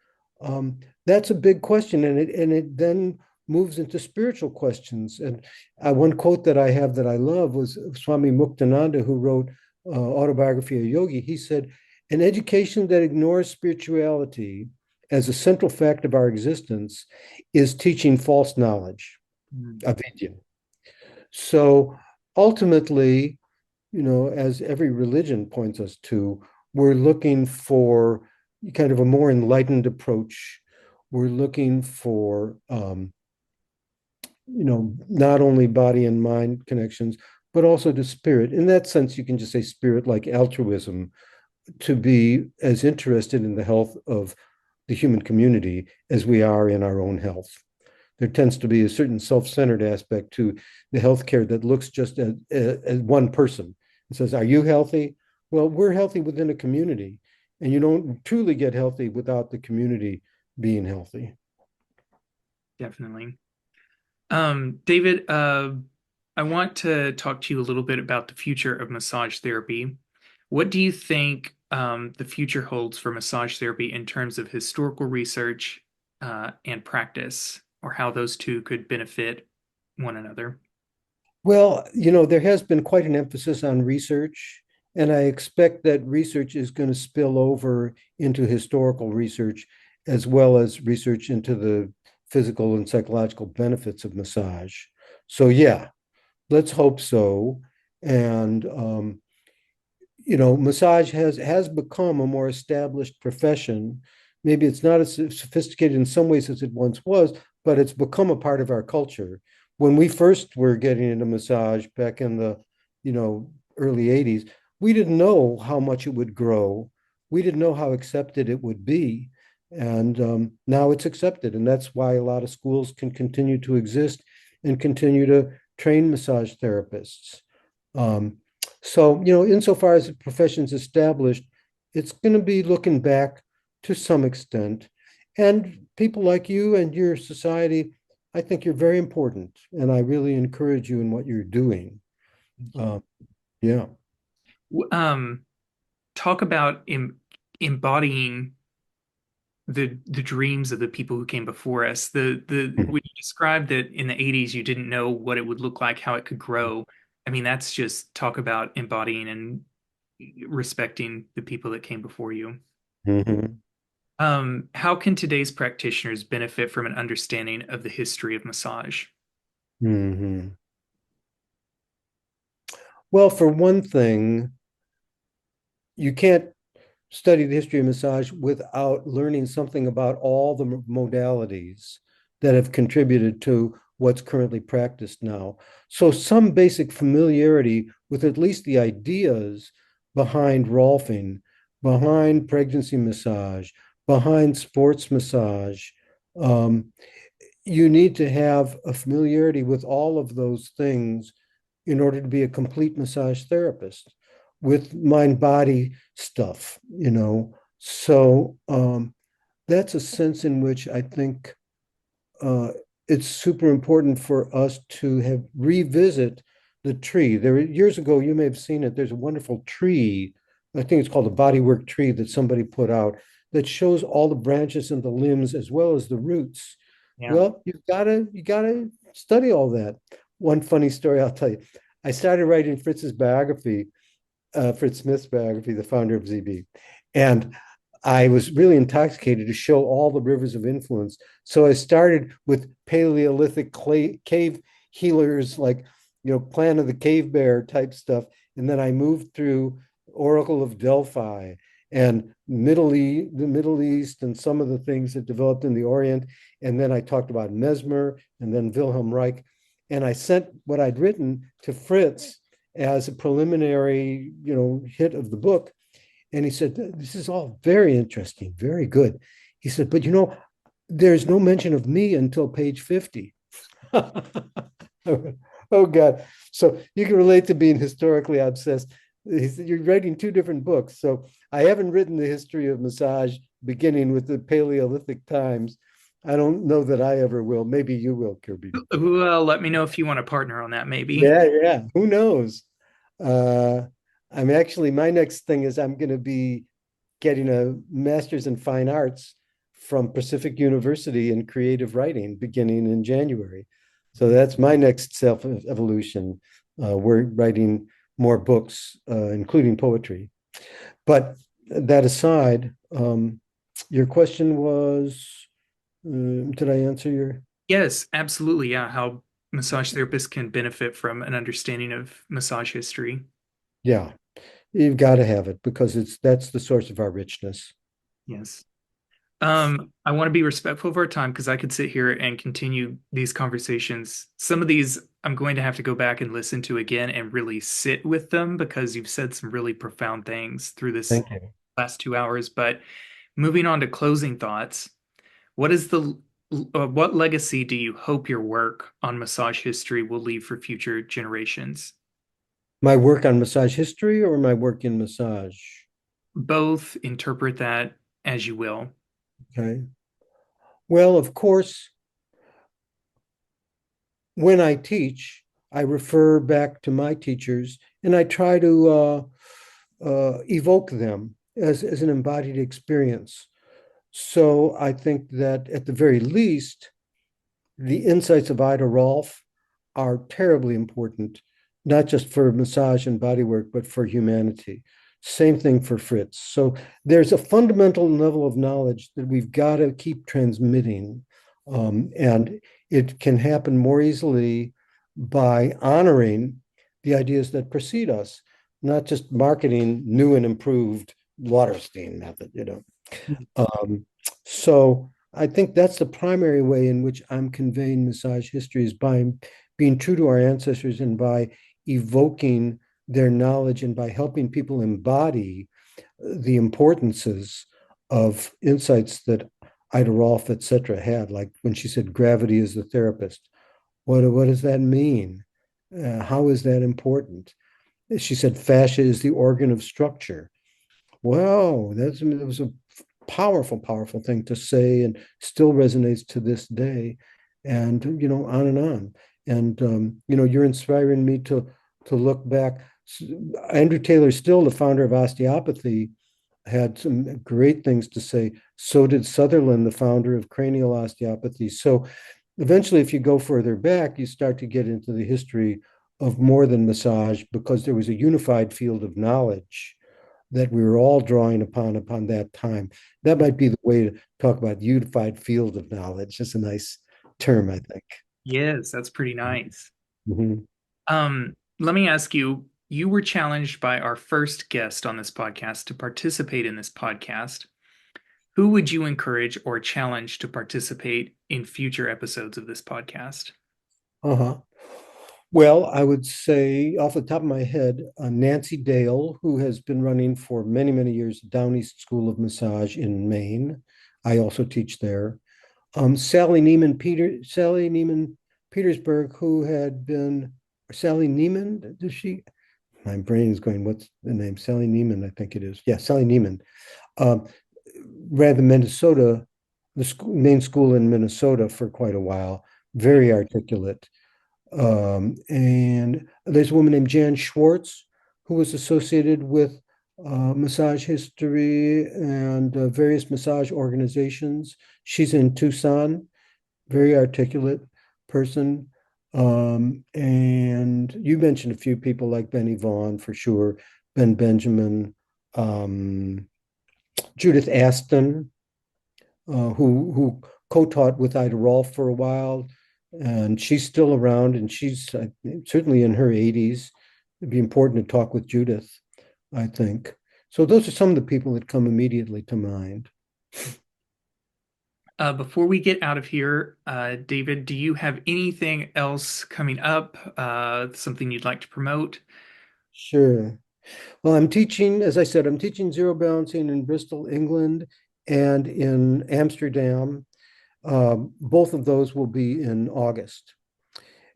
That's a big question, and it then moves into spiritual questions. And one quote that I have that I love was Swami Muktananda, who wrote Autobiography of Yogi. He said, "An education that ignores spirituality as a central fact of our existence is teaching false knowledge, Mm. avidya." So ultimately, as every religion points us to, we're looking for kind of a more enlightened approach. We're looking for, not only body and mind connections, but also to spirit. In that sense, you can just say spirit like altruism, to be as interested in the health of the human community as we are in our own health. There tends to be a certain self-centered aspect to the healthcare that looks just as one person and says, are you healthy? Well, we're healthy within a community, and you don't truly get healthy without the community being healthy. Definitely. David, I want to talk to you a little bit about the future of massage therapy. What do you think the future holds for massage therapy in terms of historical research and practice, or how those two could benefit one another? Well, there has been quite an emphasis on research, and I expect that research is going to spill over into historical research as well as research into the physical and psychological benefits of massage. So, yeah, let's hope so. And massage has become a more established profession. Maybe it's not as sophisticated in some ways as it once was, but it's become a part of our culture. When we first were getting into massage back in the, early 80s, we didn't know how much it would grow. We didn't know how accepted it would be. And now it's accepted. And that's why a lot of schools can continue to exist and continue to train massage therapists. So, insofar as the profession's established, it's going to be looking back to some extent. And people like you and your society, I think you're very important. And I really encourage you in what you're doing. Uh, yeah. Um, Talk about embodying the dreams of the people who came before us. The when you described that in the 80s you didn't know what it would look like, how it could grow. I mean, that's just talk about embodying and respecting the people that came before you. Mhm. How can today's practitioners benefit from an understanding of the history of massage? Mhm. Well, for one thing, you can't study the history of massage without learning something about all the modalities that have contributed to what's currently practiced now. So some basic familiarity with at least the ideas behind Rolfing, behind pregnancy massage, behind sports massage. Um, you need to have a familiarity with all of those things in order to be a complete massage therapist with mind body stuff, you know. So that's a sense in which I think uh, it's super important for us to have revisit the tree. There years ago, you may have seen it. There's a wonderful tree. I think it's called a bodywork tree that somebody put out that shows all the branches and the limbs as well as the roots. Yeah. Well, you gotta study all that. One funny story I'll tell you. I started writing Fritz's biography, Fritz Smith's biography, the founder of ZB, and I was really intoxicated to show all the rivers of influence. So I started with Paleolithic cave healers, like Clan of the Cave Bear type stuff, and then I moved through Oracle of Delphi and the Middle East, and some of the things that developed in the Orient. And then I talked about Mesmer, and then Wilhelm Reich, and I sent what I'd written to Fritz as a preliminary, hit of the book. And he said, "This is all very interesting, very good." He said, "But there's no mention of me until page 50." Oh God. So you can relate to being historically obsessed. He said, "You're writing two different books." So I haven't written the history of massage beginning with the Paleolithic times. I don't know that I ever will. Maybe you will, Kirby. Well, let me know if you want to partner on that, maybe. Yeah, yeah. Who knows? Uh, I'm actually, my next thing is I'm going to be getting a master's in fine arts from Pacific University in creative writing beginning in January. So that's my next self evolution. We're writing more books, including poetry. But that aside, your question was, did I answer your? Yes, absolutely. Yeah, how massage therapists can benefit from an understanding of massage history. Yeah, you've got to have it because that's the source of our richness. Yes. I want to be respectful of our time because I could sit here and continue these conversations. Some of these I'm going to have to go back and listen to again and really sit with them because you've said some really profound things through this Thank you. last 2 hours. But moving on to closing thoughts, what is what legacy do you hope your work on massage history will leave for future generations? My work on massage history or my work in massage? Both interpret that as you will. Okay. Well, of course, when I teach, I refer back to my teachers and I try to evoke them as an embodied experience. So I think that at the very least, the insights of Ida Rolf are terribly important, not just for massage and bodywork, but for humanity. Same thing for Fritz. So there's a fundamental level of knowledge that we've got to keep transmitting. And it can happen more easily by honoring the ideas that precede us, not just marketing new and improved Lauterstein method. Um, so I think that's the primary way in which I'm conveying massage history is by being true to our ancestors and by evoking their knowledge and by helping people embody the importances of insights that Ida Rolf, et cetera, had, like when she said gravity is the therapist. What does that mean? How is that important? She said fascia is the organ of structure. Wow, that was a powerful, powerful thing to say, and still resonates to this day, and on and on. And you're inspiring me to look back. Andrew Taylor Still, the founder of osteopathy, had some great things to say. So did Sutherland, the founder of cranial osteopathy. So eventually, if you go further back, you start to get into the history of more than massage, because there was a unified field of knowledge that we were all drawing upon that time. That might be the way to talk about unified field of knowledge. It's a nice term, I think. Yes, that's pretty nice. Mhm. Let me ask you, you were challenged by our first guest on this podcast to participate in this podcast. Who would you encourage or challenge to participate in future episodes of this podcast? Uh-huh. Well, I would say off the top of my head, Nancy Dale, who has been running for many, many years, Down East School of Massage in Maine. I also teach there. Sally Neiman Petersburg, who had been Sally Neiman, does she? My brain is going, what's the name? Sally Neiman, I think it is. Yeah, Sally Neiman. Um, Ran the Minnesota, main school in Minnesota for quite a while. Very articulate. And there's a woman named Jan Schwartz, who was associated with massage history and various massage organizations. She's in Tucson, very articulate person. And you mentioned a few people like Benny Vaughn for sure, Ben Benjamin, Judith Aston, who co-taught with Ida Rolf for a while, and she's still around, and she's certainly in her 80s. It'd be important to talk with Judith, I think. So those are some of the people that come immediately to mind. Before we get out of here, David, do you have anything else coming up? Something you'd like to promote? Sure. Well, I'm teaching, as I said, I'm teaching zero balancing in Bristol, England, and in Amsterdam. Both of those will be in August.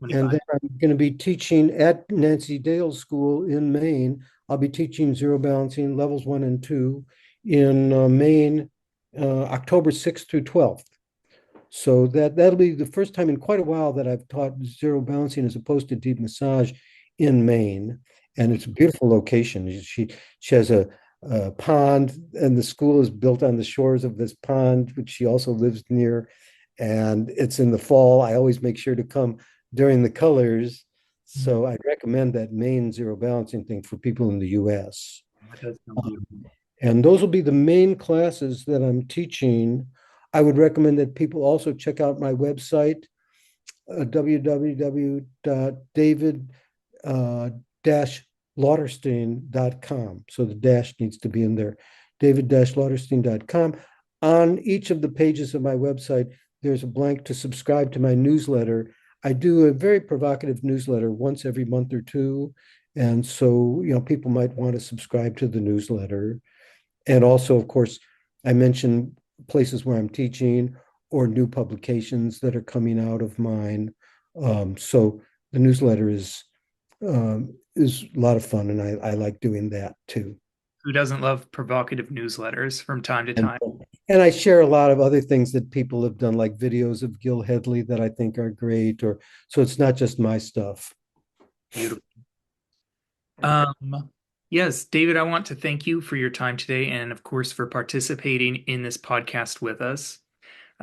And 25. then I'm going to be teaching at Nancy Dale's school in Maine. I'll be teaching zero balancing levels 1 and 2 in Maine, October 6th through 12th. So that'll be the first time in quite a while that I've taught zero balancing as opposed to deep massage in Maine. And it's a beautiful location. She has a pond, and the school is built on the shores of this pond, which she also lives near. And it's in the fall. I always make sure to come during the colors. So I recommend that Maine zero balancing thing for people in the US. That does sound beautiful. And those will be the main classes that I'm teaching. I would recommend that people also check out my website, www.david-lauterstein.com. So the dash needs to be in there, david-lauterstein.com. On each of the pages of my website, there's a blank to subscribe to my newsletter. I do a very provocative newsletter once every month or two. And so, people might want to subscribe to the newsletter. And also, of course, I mentioned places where I'm teaching or new publications that are coming out of mine. So the newsletter is a lot of fun, and I like doing that too. Who doesn't love provocative newsletters from time to And time? and I share a lot of other things that people have done, like videos of Gil Headley that I think are great. Or so it's not just my stuff. Beautiful. Yes, David, I want to thank you for your time today and, of course, for participating in this podcast with us.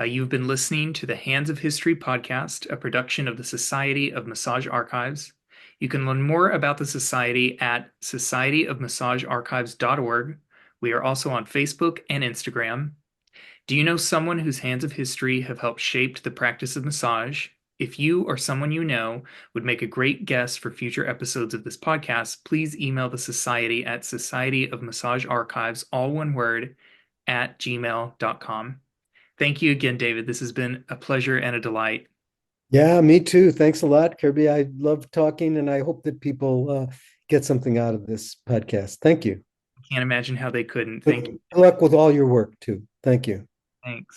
You've been listening to the Hands of History podcast, a production of the Society of Massage Archives. You can learn more about the Society at societyofmassagearchives.org. We are also on Facebook and Instagram. Do you know someone whose hands of history have helped shape the practice of massage? If you or someone you know would make a great guest for future episodes of this podcast, please email the Society at societyofmassagearchives, all one word, at gmail.com. Thank you again, David. This has been a pleasure and a delight. Yeah, me too. Thanks a lot, Kirby. I love talking, and I hope that people get something out of this podcast. Thank you. Can't imagine how they couldn't. Thank you. Good luck with all your work too. Thank you. Thanks.